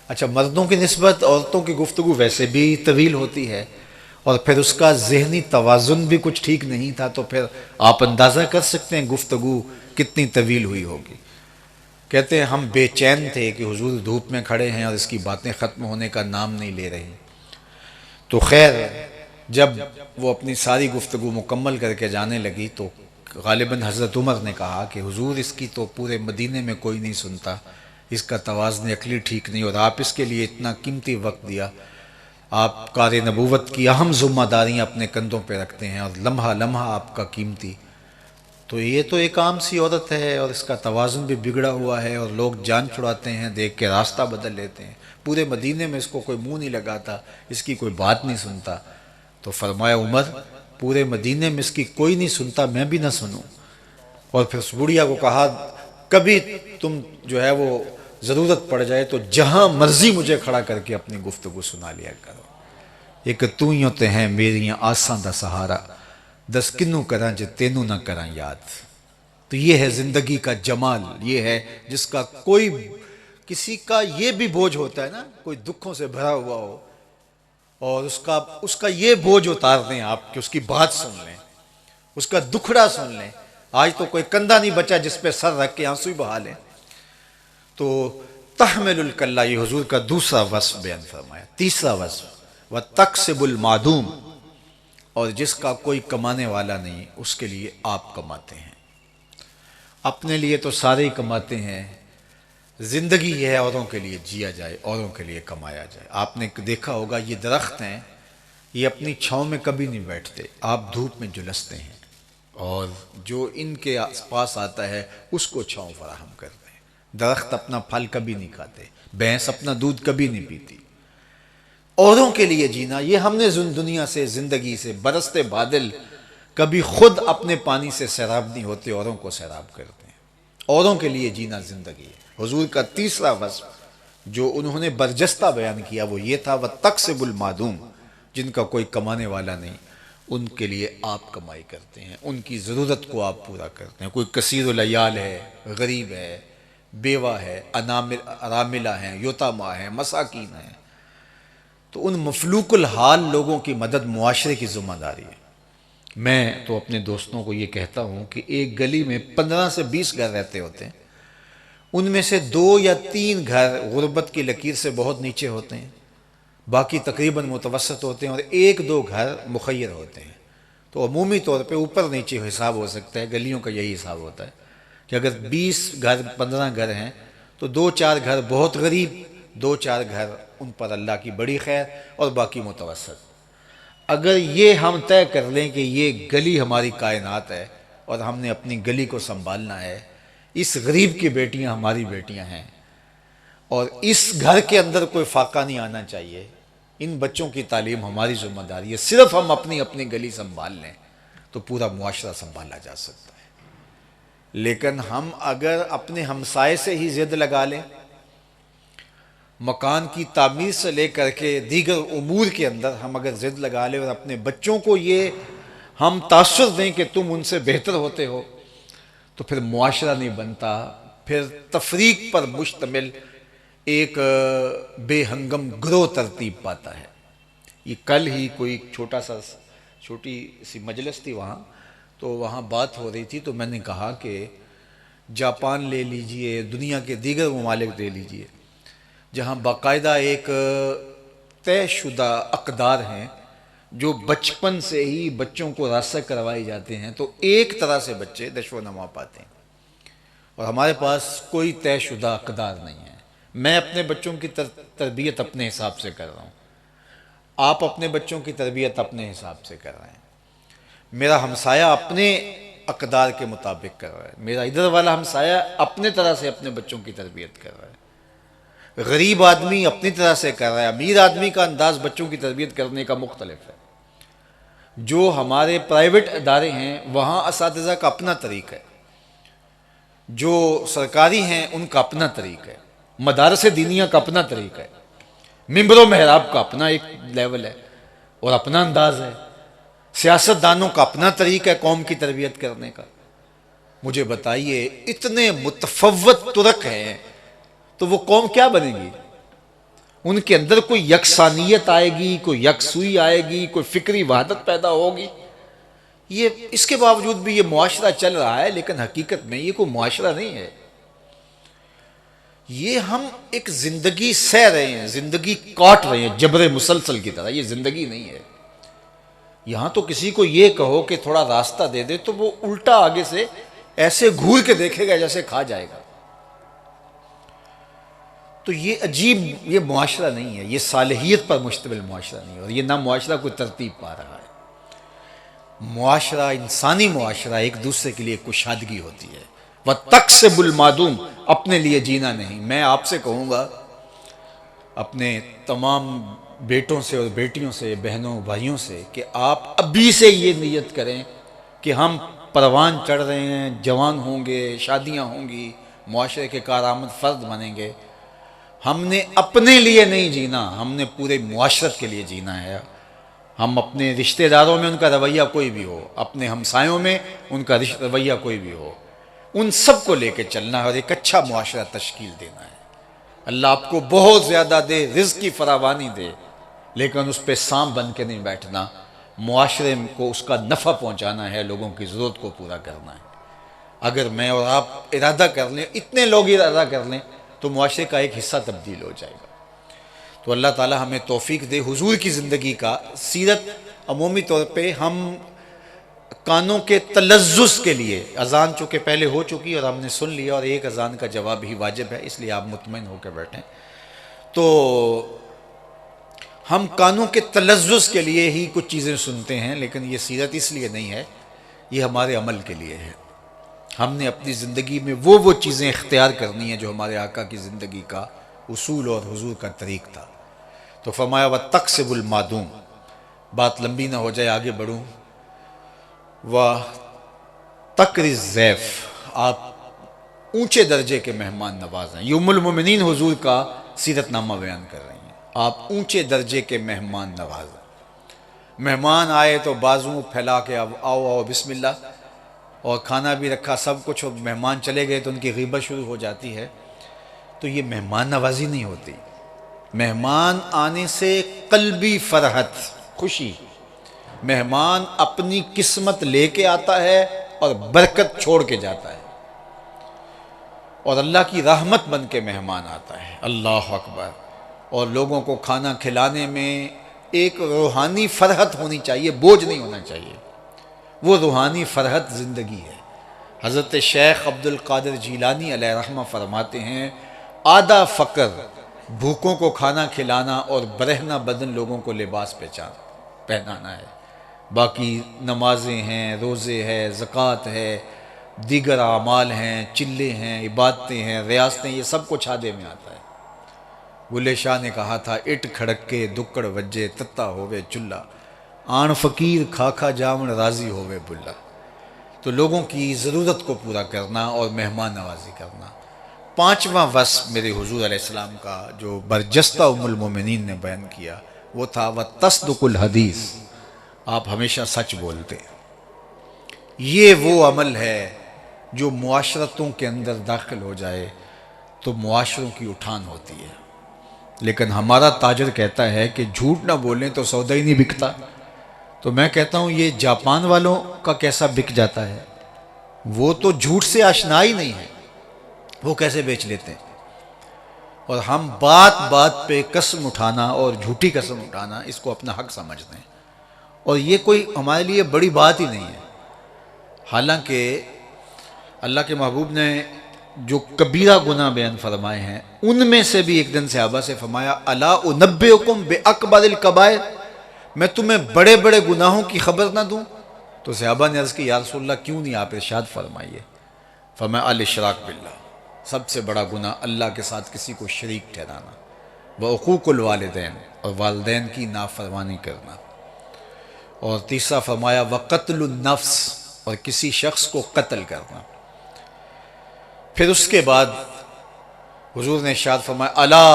اچھا، مردوں کی نسبت عورتوں کی گفتگو ویسے بھی طویل ہوتی ہے، اور پھر اس کا ذہنی توازن بھی کچھ ٹھیک نہیں تھا، تو پھر آپ اندازہ کر سکتے ہیں گفتگو کتنی طویل ہوئی ہوگی۔ کہتے ہیں ہم بے چین تھے کہ حضور دھوپ میں کھڑے ہیں اور اس کی باتیں ختم ہونے کا نام نہیں لے رہی۔ تو خیر جب وہ اپنی ساری گفتگو مکمل کر کے جانے لگی تو غالباً حضرت عمر نے کہا کہ حضور اس کی تو پورے مدینے میں کوئی نہیں سنتا، اس کا توازن عقلی ٹھیک نہیں، اور آپ اس کے لیے اتنا قیمتی وقت دیا، آپ کار نبوت کی اہم ذمہ داریاں اپنے کندھوں پہ رکھتے ہیں اور لمحہ لمحہ آپ کا قیمتی، تو یہ تو ایک عام سی عورت ہے اور اس کا توازن بھی بگڑا ہوا ہے، اور لوگ جان چھڑاتے ہیں، دیکھ کے راستہ بدل لیتے ہیں، پورے مدینے میں اس کو کوئی منہ نہیں لگاتا، اس کی کوئی بات نہیں سنتا۔ تو فرمایا عمر پورے مدینے میں اس کی کوئی نہیں سنتا، میں بھی نہ سنوں۔ اور پھر اس بڑھیا کو کہا کبھی تم جو ہے وہ ضرورت پڑ جائے تو جہاں مرضی مجھے کھڑا کر کے اپنی گفتگو سنا لیا کرو، ایک تو ہی ہوتے ہیں میریاں آساں دا سہارا، دس کنوں کراں جے تینوں نہ کراں یاد۔ تو یہ ہے زندگی کا جمال، یہ ہے جس کا کوئی کسی کا یہ بھی بوجھ ہوتا ہے نا، کوئی دکھوں سے بھرا ہوا ہو اور اس کا یہ بوجھ اتار دیں آپ کہ اس کی بات سن لیں، اس کا دکھڑا سن لیں۔ آج تو کوئی کندھا نہیں بچا جس پہ سر رکھ کے آنسو ہی بہا لیں۔ تو تحمل الکلہ، یہ حضور کا دوسرا وصف بیان فرمایا۔ تیسرا وصف وَتَقْسِبُ الْمَعْدُومِ، اور جس کا کوئی کمانے والا نہیں اس کے لیے آپ کماتے ہیں۔ اپنے لیے تو سارے ہی کماتے ہیں، زندگی یہ ہے اوروں کے لیے جیا جائے، اوروں کے لیے کمایا جائے۔ آپ نے دیکھا ہوگا یہ درخت ہیں، یہ اپنی چھاؤں میں کبھی نہیں بیٹھتے، آپ دھوپ میں جلستے ہیں، اور جو ان کے پاس آتا ہے اس کو چھاؤں فراہم کرتے ہیں۔ درخت اپنا پھل کبھی نہیں کھاتے، بھینس اپنا دودھ کبھی نہیں پیتی۔ اوروں کے لیے جینا، یہ ہم نے دنیا سے، زندگی سے برستے بادل کبھی خود اپنے پانی سے سیراب نہیں ہوتے، اوروں کو سیراب کرتے ہیں۔ اوروں کے لیے جینا زندگی ہے۔ حضور کا تیسرا وصف جو انہوں نے برجستہ بیان کیا وہ یہ تھا وَتَقْسِبُ الْمَعْدُومِ، جن کا کوئی کمانے والا نہیں ان کے لیے آپ کمائی کرتے ہیں، ان کی ضرورت کو آپ پورا کرتے ہیں۔ کوئی کثیر العیال ہے، غریب ہے، بیوہ ہے، اراملہ ہیں، یتامہ ہیں، مساکین ہیں، تو ان مفلوق الحال لوگوں کی مدد معاشرے کی ذمہ داری ہے۔ میں تو اپنے دوستوں کو یہ کہتا ہوں کہ ایک گلی میں 15 سے 20 گھر رہتے ہوتے ہیں، ان میں سے 2 یا 3 گھر غربت کی لکیر سے بہت نیچے ہوتے ہیں، باقی تقریباً متوسط ہوتے ہیں، اور 1-2 گھر مخیر ہوتے ہیں۔ تو عمومی طور پہ اوپر نیچے حساب ہو سکتا ہے، گلیوں کا یہی حساب ہوتا ہے کہ اگر 20 گھر 15 گھر ہیں تو 2-4 گھر بہت غریب، 2-4 گھر ان پر اللہ کی بڑی خیر، اور باقی متوسط۔ اگر یہ ہم طے کر لیں کہ یہ گلی ہماری کائنات ہے اور ہم نے اپنی گلی کو سنبھالنا ہے، اس غریب کی بیٹیاں ہماری بیٹیاں ہیں، اور اس گھر کے اندر کوئی فاقہ نہیں آنا چاہیے، ان بچوں کی تعلیم ہماری ذمہ داری ہے، صرف ہم اپنی گلی سنبھال لیں تو پورا معاشرہ سنبھالا جا سکتا ہے۔ لیکن ہم اگر اپنے ہمسائے سے ہی ضد لگا لیں، مکان کی تعمیر سے لے کر کے دیگر امور کے اندر ہم اگر ضد لگا لیں اور اپنے بچوں کو یہ ہم تاثر دیں کہ تم ان سے بہتر ہوتے ہو، تو پھر معاشرہ نہیں بنتا، پھر تفریق پر مشتمل ایک بے ہنگم گروہ ترتیب پاتا ہے۔ یہ کل ہی کوئی چھوٹی سی مجلس تھی وہاں، تو وہاں بات ہو رہی تھی، تو میں نے کہا کہ جاپان لے لیجئے، دنیا کے دیگر ممالک لے لیجئے، جہاں باقاعدہ ایک طے شدہ اقدار ہیں جو بچپن سے ہی بچوں کو راسخ کروائی جاتے ہیں، تو ایک طرح سے بچے نشو و نما پاتے ہیں۔ اور ہمارے پاس کوئی طے شدہ اقدار نہیں ہے۔ میں اپنے بچوں کی تربیت اپنے حساب سے کر رہا ہوں، آپ اپنے بچوں کی تربیت اپنے حساب سے کر رہے ہیں، میرا ہمسایہ اپنے اقدار کے مطابق کر رہا ہے، میرا ادھر والا ہمسایہ اپنے طرح سے اپنے بچوں کی تربیت کر رہا ہے، غریب آدمی اپنی طرح سے کر رہا ہے، امیر آدمی کا انداز بچوں کی تربیت کرنے کا مختلف ہے۔ جو ہمارے پرائیویٹ ادارے ہیں وہاں اساتذہ کا اپنا طریقہ ہے، جو سرکاری ہیں ان کا اپنا طریقہ ہے، مدارس دینیہ کا اپنا طریقہ ہے، ممبر و محراب کا اپنا ایک لیول ہے اور اپنا انداز ہے، سیاست دانوں کا اپنا طریقہ ہے قوم کی تربیت کرنے کا۔ مجھے بتائیے اتنے متفاوت طرق ہیں تو وہ قوم کیا بنے گی؟ ان کے اندر کوئی یکسانیت آئے گی، کوئی یکسوئی آئے گی، کوئی فکری وحدت پیدا ہوگی؟ یہ اس کے باوجود بھی یہ معاشرہ چل رہا ہے، لیکن حقیقت میں یہ کوئی معاشرہ نہیں ہے، یہ ہم ایک زندگی سہ رہے ہیں، زندگی کاٹ رہے ہیں جبر مسلسل کی طرح، یہ زندگی نہیں ہے۔ یہاں تو کسی کو یہ کہو کہ تھوڑا راستہ دے دے تو وہ الٹا آگے سے ایسے گھور کے دیکھے گا جیسے کھا جائے گا۔ تو یہ عجیب، یہ معاشرہ نہیں ہے، یہ صالحیت پر مشتمل معاشرہ نہیں ہے، اور یہ نہ معاشرہ کوئی ترتیب پا رہا ہے۔ معاشرہ، انسانی معاشرہ ایک دوسرے کے لیے کشادگی ہوتی ہے، وَتَقْسِبُ الْمَعْدُومَ، اپنے لیے جینا نہیں۔ میں آپ سے کہوں گا، اپنے تمام بیٹوں سے اور بیٹیوں سے، بہنوں بھائیوں سے، کہ آپ ابھی سے یہ نیت کریں کہ ہم پروان چڑھ رہے ہیں، جوان ہوں گے، شادیاں ہوں گی، معاشرے کے کارآمد فرد بنیں گے۔ ہم نے اپنے لیے نہیں جینا، ہم نے پورے معاشرت کے لیے جینا ہے۔ ہم اپنے رشتہ داروں میں ان کا رویہ کوئی بھی ہو، اپنے ہمسایوں میں ان کا رویہ کوئی بھی ہو، ان سب کو لے کے چلنا ہے اور ایک اچھا معاشرہ تشکیل دینا ہے۔ اللہ آپ کو بہت زیادہ دے، رزق کی فراوانی دے، لیکن اس پہ سانپ بن کے نہیں بیٹھنا، معاشرے کو اس کا نفع پہنچانا ہے، لوگوں کی ضرورت کو پورا کرنا ہے۔ اگر میں اور آپ ارادہ کر لیں، اتنے لوگ ارادہ کر لیں تو معاشرے کا ایک حصہ تبدیل ہو جائے گا۔ تو اللہ تعالی ہمیں توفیق دے۔ حضور کی زندگی کا سیرت عمومی طور پہ ہم کانوں کے تلذذ کے لیے، اذان چونکہ پہلے ہو چکی اور ہم نے سن لیا، اور ایک اذان کا جواب ہی واجب ہے، اس لیے آپ مطمئن ہو کے بیٹھیں، تو ہم کانوں کے تلذذ کے لیے ہی کچھ چیزیں سنتے ہیں، لیکن یہ سیرت اس لیے نہیں ہے، یہ ہمارے عمل کے لیے ہے۔ ہم نے اپنی زندگی میں وہ چیزیں اختیار کرنی ہیں جو ہمارے آقا کی زندگی کا اصول اور حضور کا طریق تھا۔ تو فرمایا وَتَقْسِبُ الْمَعْدُومَ، بات لمبی نہ ہو جائے، آگے بڑھوں۔ وَتَقْرِ الضَّيْفَ، آپ اونچے درجے کے مہمان نواز ہیں۔ یہ ام المومنین حضور کا سیرت نامہ بیان کر رہی ہیں، آپ اونچے درجے کے مہمان نواز ہیں۔ مہمان آئے تو بازو پھیلا کے اب آؤ آؤ بسم اللہ، اور کھانا بھی رکھا سب کچھ، اور مہمان چلے گئے تو ان کی غیبت شروع ہو جاتی ہے، تو یہ مہمان نوازی نہیں ہوتی۔ مہمان آنے سے قلبی فرحت، خوشی، مہمان اپنی قسمت لے کے آتا ہے اور برکت چھوڑ کے جاتا ہے، اور اللہ کی رحمت بن کے مہمان آتا ہے۔ اللہ اکبر۔ اور لوگوں کو کھانا کھلانے میں ایک روحانی فرحت ہونی چاہیے، بوجھ نہیں ہونا چاہیے، وہ روحانی فرحت زندگی ہے۔ حضرت شیخ عبد القادر جیلانی علیہ رحمہ فرماتے ہیں، آدھا فقر بھوکوں کو کھانا کھلانا اور برہنہ بدن لوگوں کو لباس پہنانا ہے، باقی نمازیں ہیں، روزے ہے، زکوٰۃ ہے، دیگر اعمال ہیں، چلے ہیں، عبادتیں ہیں، ریاستیں، یہ سب کچھ آدھے میں آتا ہے۔ بلے شاہ نے کہا تھا، اٹ کھڑک کے دکڑ وجے تتا ہووے چلہ، آن فقیر کھا کھا جاون راضی ہووے بلا۔ تو لوگوں کی ضرورت کو پورا کرنا اور مہمان نوازی کرنا۔ پانچواں وصف میرے حضور علیہ السلام کا جو برجستہ ام المومنین نے بیان کیا وہ تھا وَتَصْدُقُ الْحَدِيث، آپ ہمیشہ سچ بولتے۔ یہ وہ عمل ہے جو معاشرتوں کے اندر داخل ہو جائے تو معاشروں کی اٹھان ہوتی ہے، لیکن ہمارا تاجر کہتا ہے کہ جھوٹ نہ بولیں تو سودا ہی نہیں بکتا۔ تو میں کہتا ہوں یہ جاپان والوں کا کیسا بک جاتا ہے، وہ تو جھوٹ سے آشنا ہی نہیں ہے، وہ کیسے بیچ لیتے ہیں؟ اور ہم بات بات پہ قسم اٹھانا اور جھوٹی قسم اٹھانا اس کو اپنا حق سمجھتے ہیں، اور یہ کوئی ہمارے لیے بڑی بات ہی نہیں ہے۔ حالانکہ اللہ کے محبوب نے جو کبیرہ گناہ بیان فرمائے ہیں ان میں سے بھی ایک دن صحابہ سے فرمایا الا انبئکم باکبر الکبائر، میں تمہیں بڑے بڑے گناہوں کی خبر نہ دوں؟ تو صحابہ نے عرض کی یا رسول اللہ کیوں نہیں، آپ ارشاد فرمائیے۔ فرمایا الاشراک باللہ، سب سے بڑا گناہ اللہ کے ساتھ کسی کو شریک ٹھہرانا، وعقوق الوالدین، اور والدین کی نافرمانی کرنا، اور تیسرا فرمایا وقتل النفس، اور کسی شخص کو قتل کرنا۔ پھر اس کے بعد حضور نے ارشاد فرمایا الا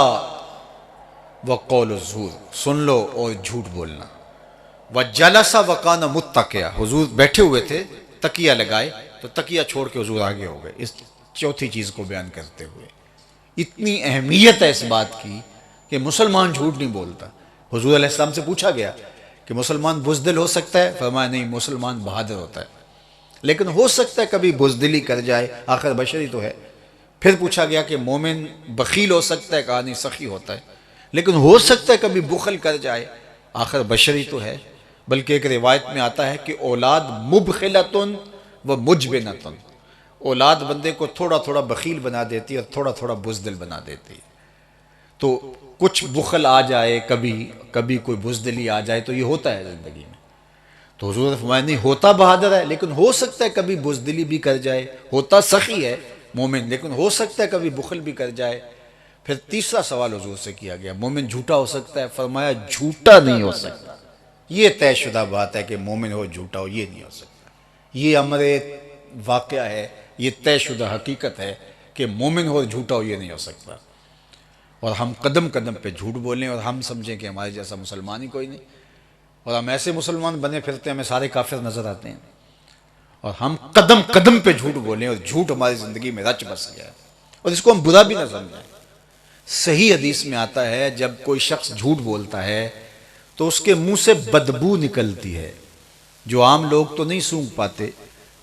وقول الزور، سن لو اور جھوٹ بولنا، وجلس وکان متکئا، حضور بیٹھے ہوئے تھے تکیہ لگائے تو تکیہ چھوڑ کے حضور آگے ہو گئے، اس چوتھی چیز کو بیان کرتے ہوئے۔ اتنی اہمیت ہے اس بات کی کہ مسلمان جھوٹ نہیں بولتا۔ حضور علیہ السلام سے پوچھا گیا کہ مسلمان بزدل ہو سکتا ہے؟ فرمایا نہیں، مسلمان بہادر ہوتا ہے، لیکن ہو سکتا ہے کبھی بزدلی کر جائے، آخر بشری تو ہے۔ پھر پوچھا گیا کہ مومن بخیل ہو سکتا ہے؟ کہا نہیں، سخی ہوتا ہے، لیکن ہو سکتا ہے کبھی بخل کر جائے، آخر بشری تو ہے۔ بلکہ ایک روایت میں آتا ہے کہ اولاد مبخلتن و مجبنتن، اولاد بندے کو تھوڑا تھوڑا بخیل بنا دیتی ہے اور تھوڑا تھوڑا بزدل بنا دیتی ہے۔ تو کچھ بخل آ جائے، کبھی کوئی بزدلی آ جائے، تو یہ ہوتا ہے زندگی میں۔ تو حضور نے فرمایا نہیں، ہوتا بہادر ہے لیکن ہو سکتا ہے کبھی بزدلی بھی کر جائے، ہوتا سخی ہے مومن لیکن ہو سکتا ہے کبھی بخل بھی کر جائے۔ پھر تیسرا سوال حضور سے کیا گیا مومن جھوٹا ہو سکتا ہے؟ فرمایا جھوٹا نہیں ہو سکتا، یہ طے شدہ بات ہے کہ مومن ہو جھوٹا ہو، یہ نہیں ہو سکتا۔ یہ امر واقعہ ہے، یہ طے شدہ حقیقت ہے کہ مومن ہو جھوٹا ہو، یہ نہیں ہو سکتا۔ اور ہم قدم قدم پہ جھوٹ بولیں اور ہم سمجھیں کہ ہمارے جیسا مسلمان ہی کوئی نہیں، اور ہم ایسے مسلمان بنے پھرتے ہیں ہمیں سارے کافر نظر آتے ہیں، اور ہم قدم قدم پہ جھوٹ بولیں اور جھوٹ ہماری زندگی میں رچ بس گیا ہے، اور اس کو ہم برا بھی نہ سمجھیں۔ صحیح حدیث میں آتا ہے جب کوئی شخص جھوٹ بولتا ہے تو اس کے منہ سے بدبو نکلتی ہے، جو عام لوگ تو نہیں سونگھ پاتے،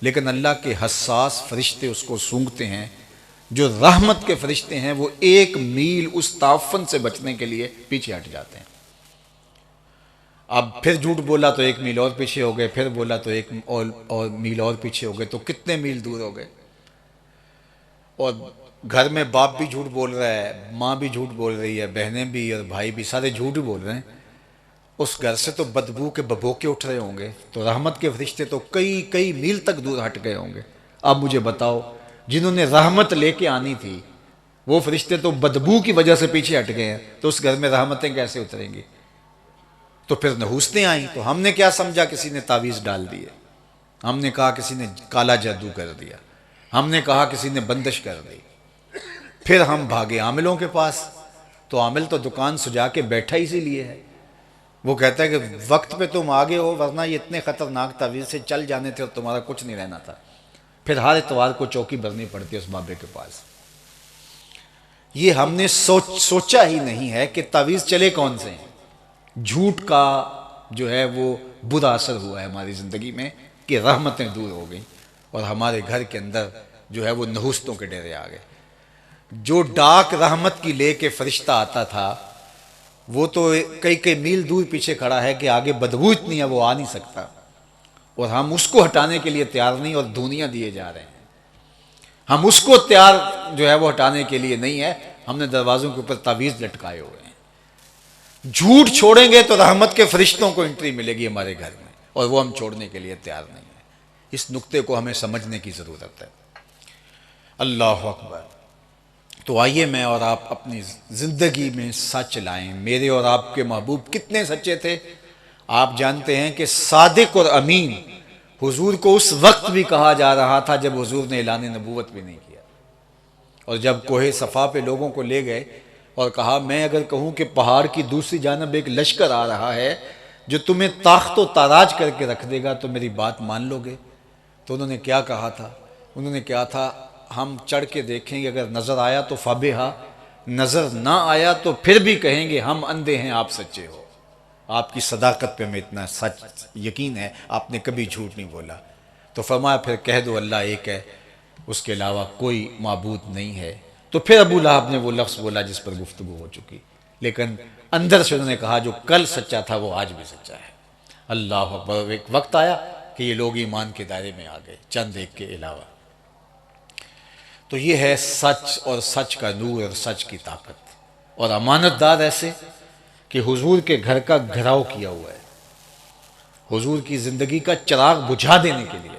لیکن اللہ کے حساس فرشتے اس کو سونگھتے ہیں۔ جو رحمت کے فرشتے ہیں وہ 1 میل اس تعفن سے بچنے کے لیے پیچھے ہٹ جاتے ہیں۔ اب پھر جھوٹ بولا تو 1 میل اور پیچھے ہو گئے، پھر بولا تو 1 اور میل اور پیچھے ہو گئے، تو کتنے میل دور ہو گئے۔ اور گھر میں باپ بھی جھوٹ بول رہا ہے، ماں بھی جھوٹ بول رہی ہے، بہنیں بھی اور بھائی بھی، سارے جھوٹ بول رہے ہیں، اس گھر سے تو بدبو کے ببوکے اٹھ رہے ہوں گے، تو رحمت کے فرشتے تو کئی میل تک دور ہٹ گئے ہوں گے۔ اب مجھے بتاؤ جنہوں نے رحمت لے کے آنی تھی وہ فرشتے تو بدبو کی وجہ سے پیچھے ہٹ گئے ہیں، تو اس گھر میں رحمتیں کیسے اتریں گی؟ تو پھر نحوستیں آئیں، تو ہم نے کیا سمجھا کسی نے تعویذ ڈال دیے، ہم نے کہا کسی نے کالا جادو کر دیا، ہم نے کہا کسی نے بندش کر دی۔ پھر ہم بھاگے عاملوں کے پاس، تو عامل تو دکان سجا کے بیٹھا اسی لیے ہے، وہ کہتا ہے کہ وقت پہ تم آگے ہو ورنہ یہ اتنے خطرناک تعویذ سے چل جانے تھے اور تمہارا کچھ نہیں رہنا تھا۔ پھر ہر اتوار کو چوکی بھرنی پڑتی ہے اس بابے کے پاس۔ یہ ہم نے سوچا ہی نہیں ہے کہ تعویذ چلے کون سے ہیں۔ جھوٹ کا جو ہے وہ برا اثر ہوا ہے ہماری زندگی میں کہ رحمتیں دور ہو گئیں اور ہمارے گھر کے اندر جو ہے وہ نحوستوں کے ڈیرے آ گئے۔ جو ڈاک رحمت کی لے کے فرشتہ آتا تھا وہ تو کئی میل دور پیچھے کھڑا ہے کہ آگے بدبو اتنی ہے وہ آ نہیں سکتا، اور ہم اس کو ہٹانے کے لیے تیار نہیں اور دنیا دیے جا رہے ہیں۔ ہم اس کو تیار جو ہے وہ ہٹانے کے لیے نہیں ہے، ہم نے دروازوں کے اوپر تعویذ لٹکائے ہوئے ہیں۔ جھوٹ چھوڑیں گے تو رحمت کے فرشتوں کو انٹری ملے گی ہمارے گھر میں، اور وہ ہم چھوڑنے کے لیے تیار نہیں ہیں۔ اس نقطے کو ہمیں سمجھنے کی ضرورت ہے۔ اللہ اکبر۔ تو آئیے میں اور آپ اپنی زندگی میں سچ لائیں۔ میرے اور آپ کے محبوب کتنے سچے تھے؟ آپ جانتے ہیں کہ صادق اور امین حضور کو اس وقت بھی کہا جا رہا تھا جب حضور نے اعلان نبوت بھی نہیں کیا، اور جب کوہ صفا پہ لوگوں کو لے گئے اور کہا میں اگر کہوں کہ پہاڑ کی دوسری جانب ایک لشکر آ رہا ہے جو تمہیں تاخت و تاراج کر کے رکھ دے گا تو میری بات مان لو گے؟ تو انہوں نے کیا کہا تھا؟ انہوں نے کہا تھا ہم چڑھ کے دیکھیں گے، اگر نظر آیا تو فبہا، نظر نہ آیا تو پھر بھی کہیں گے ہم اندھے ہیں آپ سچے ہو۔ آپ کی صداقت پہ ہمیں اتنا سچ یقین ہے، آپ نے کبھی جھوٹ نہیں بولا۔ تو فرمایا پھر کہہ دو اللہ ایک ہے، اس کے علاوہ کوئی معبود نہیں ہے۔ تو پھر ابو لہب نے وہ لفظ بولا جس پر گفتگو ہو چکی، لیکن اندر سے انہوں نے کہا جو کل سچا تھا وہ آج بھی سچا ہے۔ اللہ اکبر۔ ایک وقت آیا کہ یہ لوگ ایمان کے دائرے میں آ گئے چند ایک کے علاوہ۔ تو یہ ہے سچ اور سچ کا نور اور سچ کی طاقت، اور امانت دار ایسے کہ حضور کے گھر کا گھراؤ کیا ہوا ہے، حضور کی زندگی کا چراغ بجھا دینے کے لیے۔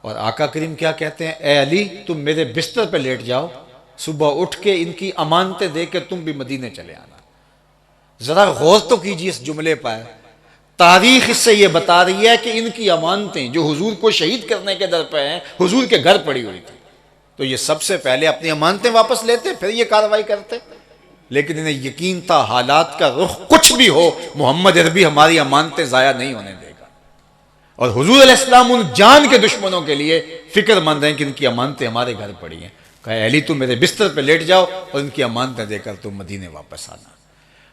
اور آقا کریم کیا کہتے ہیں، اے علی تم میرے بستر پہ لیٹ جاؤ، صبح اٹھ کے ان کی امانتیں دے کے تم بھی مدینے چلے آنا۔ ذرا غور تو کیجیے اس جملے پر، تاریخ اس سے یہ بتا رہی ہے کہ ان کی امانتیں جو حضور کو شہید کرنے کے در پہ ہیں حضور کے گھر پڑی ہوئی تھی، تو یہ سب سے پہلے اپنی امانتیں واپس لیتے پھر یہ کارروائی کرتے، لیکن انہیں یقین تھا حالات کا رخ کچھ بھی ہو محمد عربی ہماری امانتیں ضائع نہیں ہونے دے گا، اور حضور علیہ السلام ان جان کے دشمنوں کے لیے فکر مند ہیں کہ ان کی امانتیں ہمارے گھر پڑی ہیں۔ کہا علی تم میرے بستر پہ لیٹ جاؤ اور ان کی امانتیں دے کر تم مدینے واپس آنا۔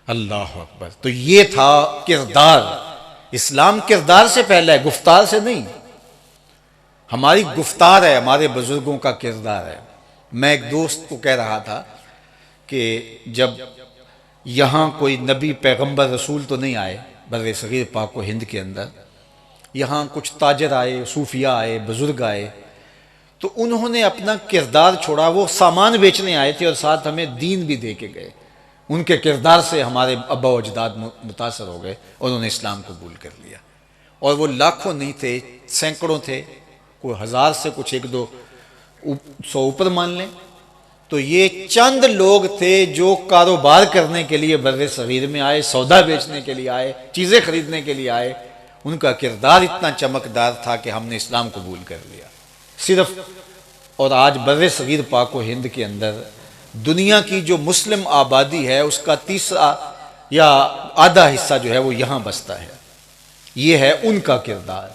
اللہ اکبر۔ تو یہ تھا کردار، اسلام کردار سے پہلا ہے، گفتار سے نہیں۔ ہماری گفتار ہے، ہمارے بزرگوں کا کردار ہے۔ میں ایک دوست کو کہہ رہا تھا کہ جب یہاں کوئی نبی پیغمبر رسول تو نہیں آئے بر صغیر پاک و ہند کے اندر، یہاں کچھ تاجر آئے، صوفیاء آئے، بزرگ آئے، تو انہوں نے اپنا کردار چھوڑا، وہ سامان بیچنے آئے تھے اور ساتھ ہمیں دین بھی دے کے گئے۔ ان کے کردار سے ہمارے ابا و اجداد متاثر ہو گئے اور انہوں نے اسلام قبول کر لیا، اور وہ لاکھوں نہیں تھے، سینکڑوں تھے، کوئی ہزار سے کچھ ایک دو سو اوپر مان لیں، تو یہ چند لوگ تھے جو کاروبار کرنے کے لیے بر صغیر میں آئے، سودا بیچنے کے لیے آئے، چیزیں خریدنے کے لیے آئے۔ ان کا کردار اتنا چمکدار تھا کہ ہم نے اسلام قبول کر لیا صرف۔ اور آج بر صغیر پاک و ہند کے اندر دنیا کی جو مسلم آبادی ہے اس کا تیسرا یا آدھا حصہ جو ہے وہ یہاں بستا ہے، یہ ہے ان کا کردار۔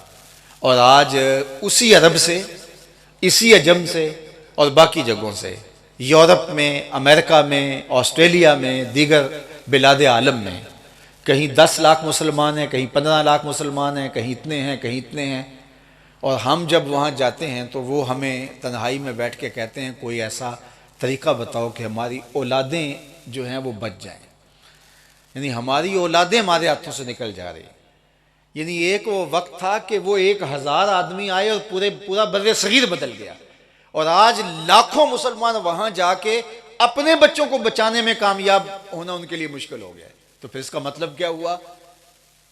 اور آج اسی عرب سے، اسی عجم سے اور باقی جگہوں سے، یورپ میں، امریکہ میں، آسٹریلیا میں، دیگر بلاد عالم میں، کہیں 10 لاکھ مسلمان ہیں، کہیں 15 لاکھ مسلمان ہیں، کہیں اتنے ہیں، کہیں اتنے ہیں، اور ہم جب وہاں جاتے ہیں تو وہ ہمیں تنہائی میں بیٹھ کے کہتے ہیں کوئی ایسا طریقہ بتاؤ کہ ہماری اولادیں جو ہیں وہ بچ جائیں، یعنی ہماری اولادیں ہمارے ہاتھوں سے نکل جا رہی ہیں۔ یعنی ایک وہ وقت تھا کہ وہ 1000 آدمی آئے اور پورا بر صغیر بدل گیا، اور آج لاکھوں مسلمان وہاں جا کے اپنے بچوں کو بچانے میں کامیاب ہونا ان کے لیے مشکل ہو گیا ہے۔ تو پھر اس کا مطلب کیا ہوا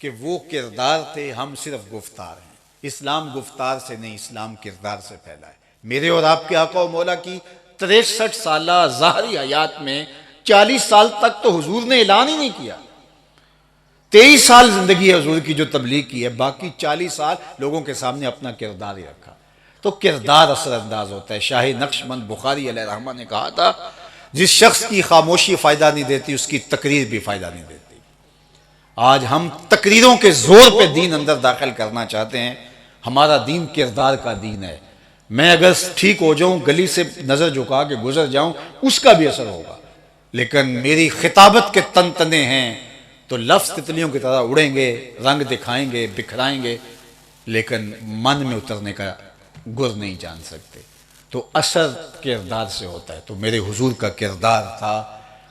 کہ وہ کردار تھے، ہم صرف گفتار ہیں۔ اسلام گفتار سے نہیں، اسلام کردار سے پھیلا ہے۔ میرے اور آپ کے آقا و مولا کی 63 سالہ ظاہری حیات میں 40 سال تک تو حضور نے اعلان ہی نہیں کیا، 23 سال زندگی ہے حضور کی جو تبلیغ کی ہے، باقی 40 سال لوگوں کے سامنے اپنا کردار ہی رکھا۔ تو کردار اثر انداز ہوتا ہے۔ شاہ نقشبند بخاری علیہ الرحمہ نے کہا تھا جس شخص کی خاموشی فائدہ نہیں دیتی اس کی تقریر بھی فائدہ نہیں دیتی۔ آج ہم تقریروں کے زور پہ دین اندر داخل کرنا چاہتے ہیں، ہمارا دین کردار کا دین ہے۔ میں اگر ٹھیک ہو جاؤں، گلی سے نظر جھکا کے گزر جاؤں، اس کا بھی اثر ہوگا، لیکن میری خطابت کے تن تنے ہیں تو لفظ تتلیوں کی طرح اڑیں گے، رنگ دکھائیں گے، بکھرائیں گے، لیکن من میں اترنے کا گر نہیں جان سکتے۔ تو اثر کردار سے ہوتا ہے۔ تو میرے حضور کا کردار تھا،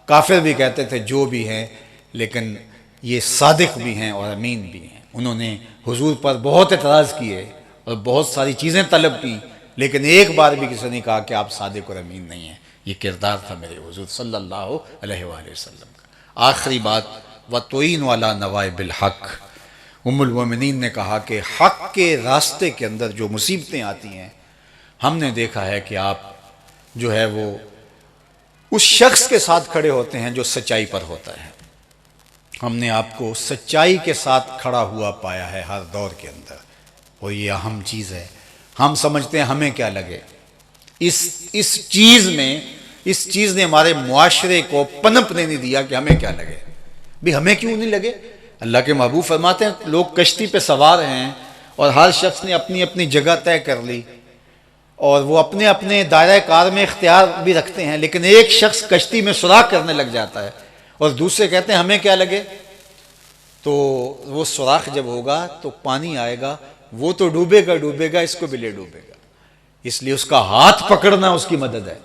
کافر بھی کہتے تھے جو بھی ہیں، لیکن یہ صادق بھی ہیں اور امین بھی ہیں۔ انہوں نے حضور پر بہت اعتراض کیے اور بہت ساری چیزیں طلب کی، لیکن ایک بار بھی کسی نے کہا کہ آپ صادق اور امین نہیں ہیں۔ یہ کردار تھا میرے حضور صلی اللہ علیہ وآلہ وسلم کا۔ آخری بات، وَتُعِينُ عَلَى نَوَائِبِ الْحَقِّ، ام المومنین نے کہا کہ حق کے راستے کے اندر جو مصیبتیں آتی ہیں، ہم نے دیکھا ہے کہ آپ جو ہے وہ اس شخص کے ساتھ کھڑے ہوتے ہیں جو سچائی پر ہوتا ہے۔ ہم نے آپ کو سچائی کے ساتھ کھڑا ہوا پایا ہے ہر دور کے اندر، اور یہ اہم چیز ہے۔ ہم سمجھتے ہیں ہمیں کیا لگے، اس چیز نے ہمارے معاشرے کو پنپنے نہیں دیا کہ ہمیں کیا لگے۔ بھی ہمیں کیوں نہیں لگے؟ اللہ کے محبوب فرماتے ہیں لوگ کشتی پہ سوار ہیں اور ہر شخص نے اپنی اپنی جگہ طے کر لی، اور وہ اپنے اپنے دائرہ کار میں اختیار بھی رکھتے ہیں، لیکن ایک شخص کشتی میں سوراخ کرنے لگ جاتا ہے اور دوسرے کہتے ہیں ہمیں کیا لگے۔ تو وہ سوراخ جب ہوگا تو پانی آئے گا، وہ تو ڈوبے گا، اس کو بھی لے ڈوبے گا، اس لیے اس کا ہاتھ پکڑنا اس کی مدد ہے۔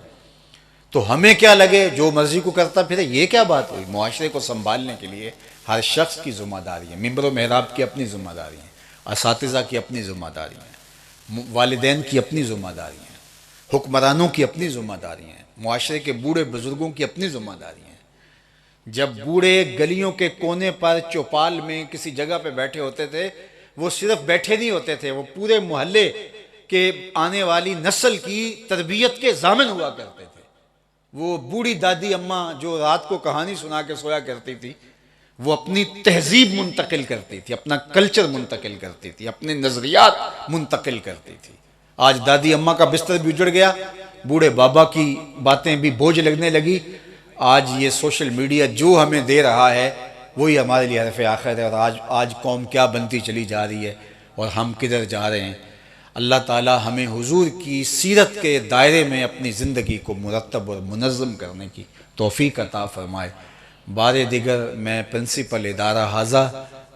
تو ہمیں کیا لگے، جو مرضی کو کرتا پھرے، یہ کیا بات ہوئی؟ معاشرے کو سنبھالنے کے لیے ہر شخص کی ذمہ داری ہے۔ ممبر و محراب کی اپنی ذمہ داری ہے، اساتذہ کی اپنی ذمہ داری ہے، والدین کی اپنی ذمہ داری ہے، حکمرانوں کی اپنی ذمہ داری ہیں، معاشرے کے بوڑھے بزرگوں کی اپنی ذمہ داری ہیں۔ جب بوڑھے گلیوں کے کونے پر چوپال میں کسی جگہ پہ بیٹھے ہوتے تھے، وہ صرف بیٹھے نہیں ہوتے تھے، وہ پورے محلے کے آنے والی نسل کی تربیت کے ضامن ہوا کرتے تھے۔ وہ بوڑھی دادی اماں جو رات کو کہانی سنا کے سویا کرتی تھی، وہ اپنی تہذیب منتقل کرتی تھی، اپنا کلچر منتقل کرتی تھی، اپنے نظریات منتقل کرتی تھی۔ آج دادی اماں کا بستر بھی اجڑ گیا، بوڑھے بابا کی باتیں بھی بوجھ لگنے لگی۔ آج یہ سوشل میڈیا جو ہمیں دے رہا ہے وہی ہمارے لیے حرف آخر ہے، اور آج قوم کیا بنتی چلی جا رہی ہے اور ہم کدھر جا رہے ہیں۔ اللہ تعالی ہمیں حضور کی سیرت کے دائرے میں اپنی زندگی کو مرتب اور منظم کرنے کی توفیق عطا فرمائے۔ بار دیگر میں پرنسپل ادارہ حاضہ،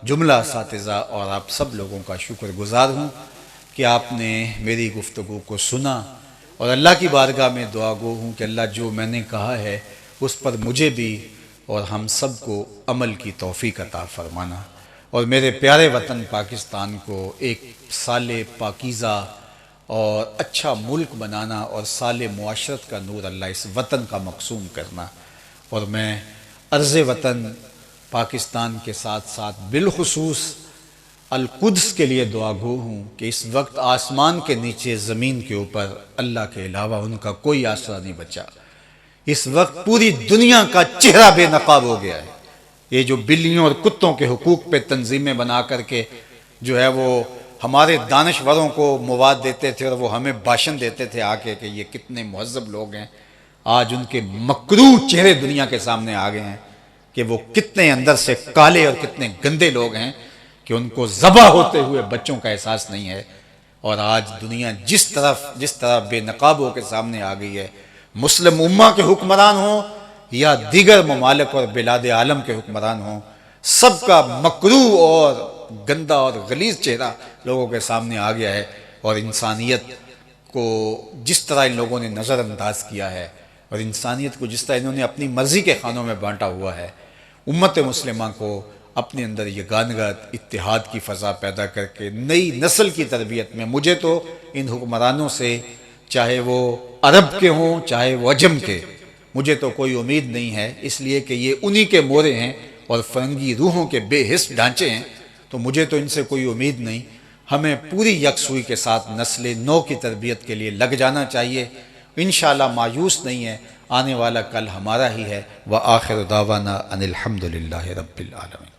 جملہ اساتذہ اور آپ سب لوگوں کا شکر گزار ہوں کہ آپ نے میری گفتگو کو سنا، اور اللہ کی بارگاہ میں دعا گو ہوں کہ اللہ جو میں نے کہا ہے اس پر مجھے بھی اور ہم سب کو عمل کی توفیق عطا فرمانا، اور میرے پیارے وطن پاکستان کو ایک سال پاکیزہ اور اچھا ملک بنانا اور سال معاشرت کا نور اللہ اس وطن کا مقسوم کرنا۔ اور میں عرض وطن پاکستان کے ساتھ ساتھ بالخصوص القدس کے لیے دعا گو ہوں کہ اس وقت آسمان کے نیچے زمین کے اوپر اللہ کے علاوہ ان کا کوئی آسرا نہیں بچا۔ اس وقت پوری دنیا کا چہرہ بے نقاب ہو گیا ہے۔ یہ جو بلیوں اور کتوں کے حقوق پہ تنظیمیں بنا کر کے جو ہے وہ ہمارے دانشوروں کو مواد دیتے تھے اور وہ ہمیں بھاشن دیتے تھے آ کے کہ یہ کتنے مہذب لوگ ہیں، آج ان کے مکروہ چہرے دنیا کے سامنے آ گئے ہیں کہ وہ کتنے اندر سے کالے اور کتنے گندے لوگ ہیں کہ ان کو ذبح ہوتے ہوئے بچوں کا احساس نہیں ہے۔ اور آج دنیا جس طرح بے نقاب ہو کے سامنے آ گئی ہے، مسلم امہ کے حکمران ہوں یا دیگر ممالک اور بلاد عالم کے حکمران ہوں، سب کا مکروہ اور گندا اور غلیظ چہرہ لوگوں کے سامنے آ گیا ہے، اور انسانیت کو جس طرح ان لوگوں نے نظر انداز کیا ہے اور انسانیت کو جس طرح انہوں نے اپنی مرضی کے خانوں میں بانٹا ہوا ہے، امت مسلمہ کو اپنے اندر یگانگت اتحاد کی فضا پیدا کر کے نئی نسل کی تربیت میں، مجھے تو ان حکمرانوں سے چاہے وہ عرب کے ہوں چاہے وہ عجم کے، مجھے تو کوئی امید نہیں ہے، اس لیے کہ یہ انہی کے مورے ہیں اور فرنگی روحوں کے بے حس ڈھانچے ہیں، تو مجھے تو ان سے کوئی امید نہیں۔ ہمیں پوری یکسوئی کے ساتھ نسل نو کی تربیت کے لیے لگ جانا چاہیے، انشاءاللہ مایوس نہیں ہے، آنے والا کل ہمارا ہی ہے۔ وآخر دعوانا ان الحمد للہ رب العالمین۔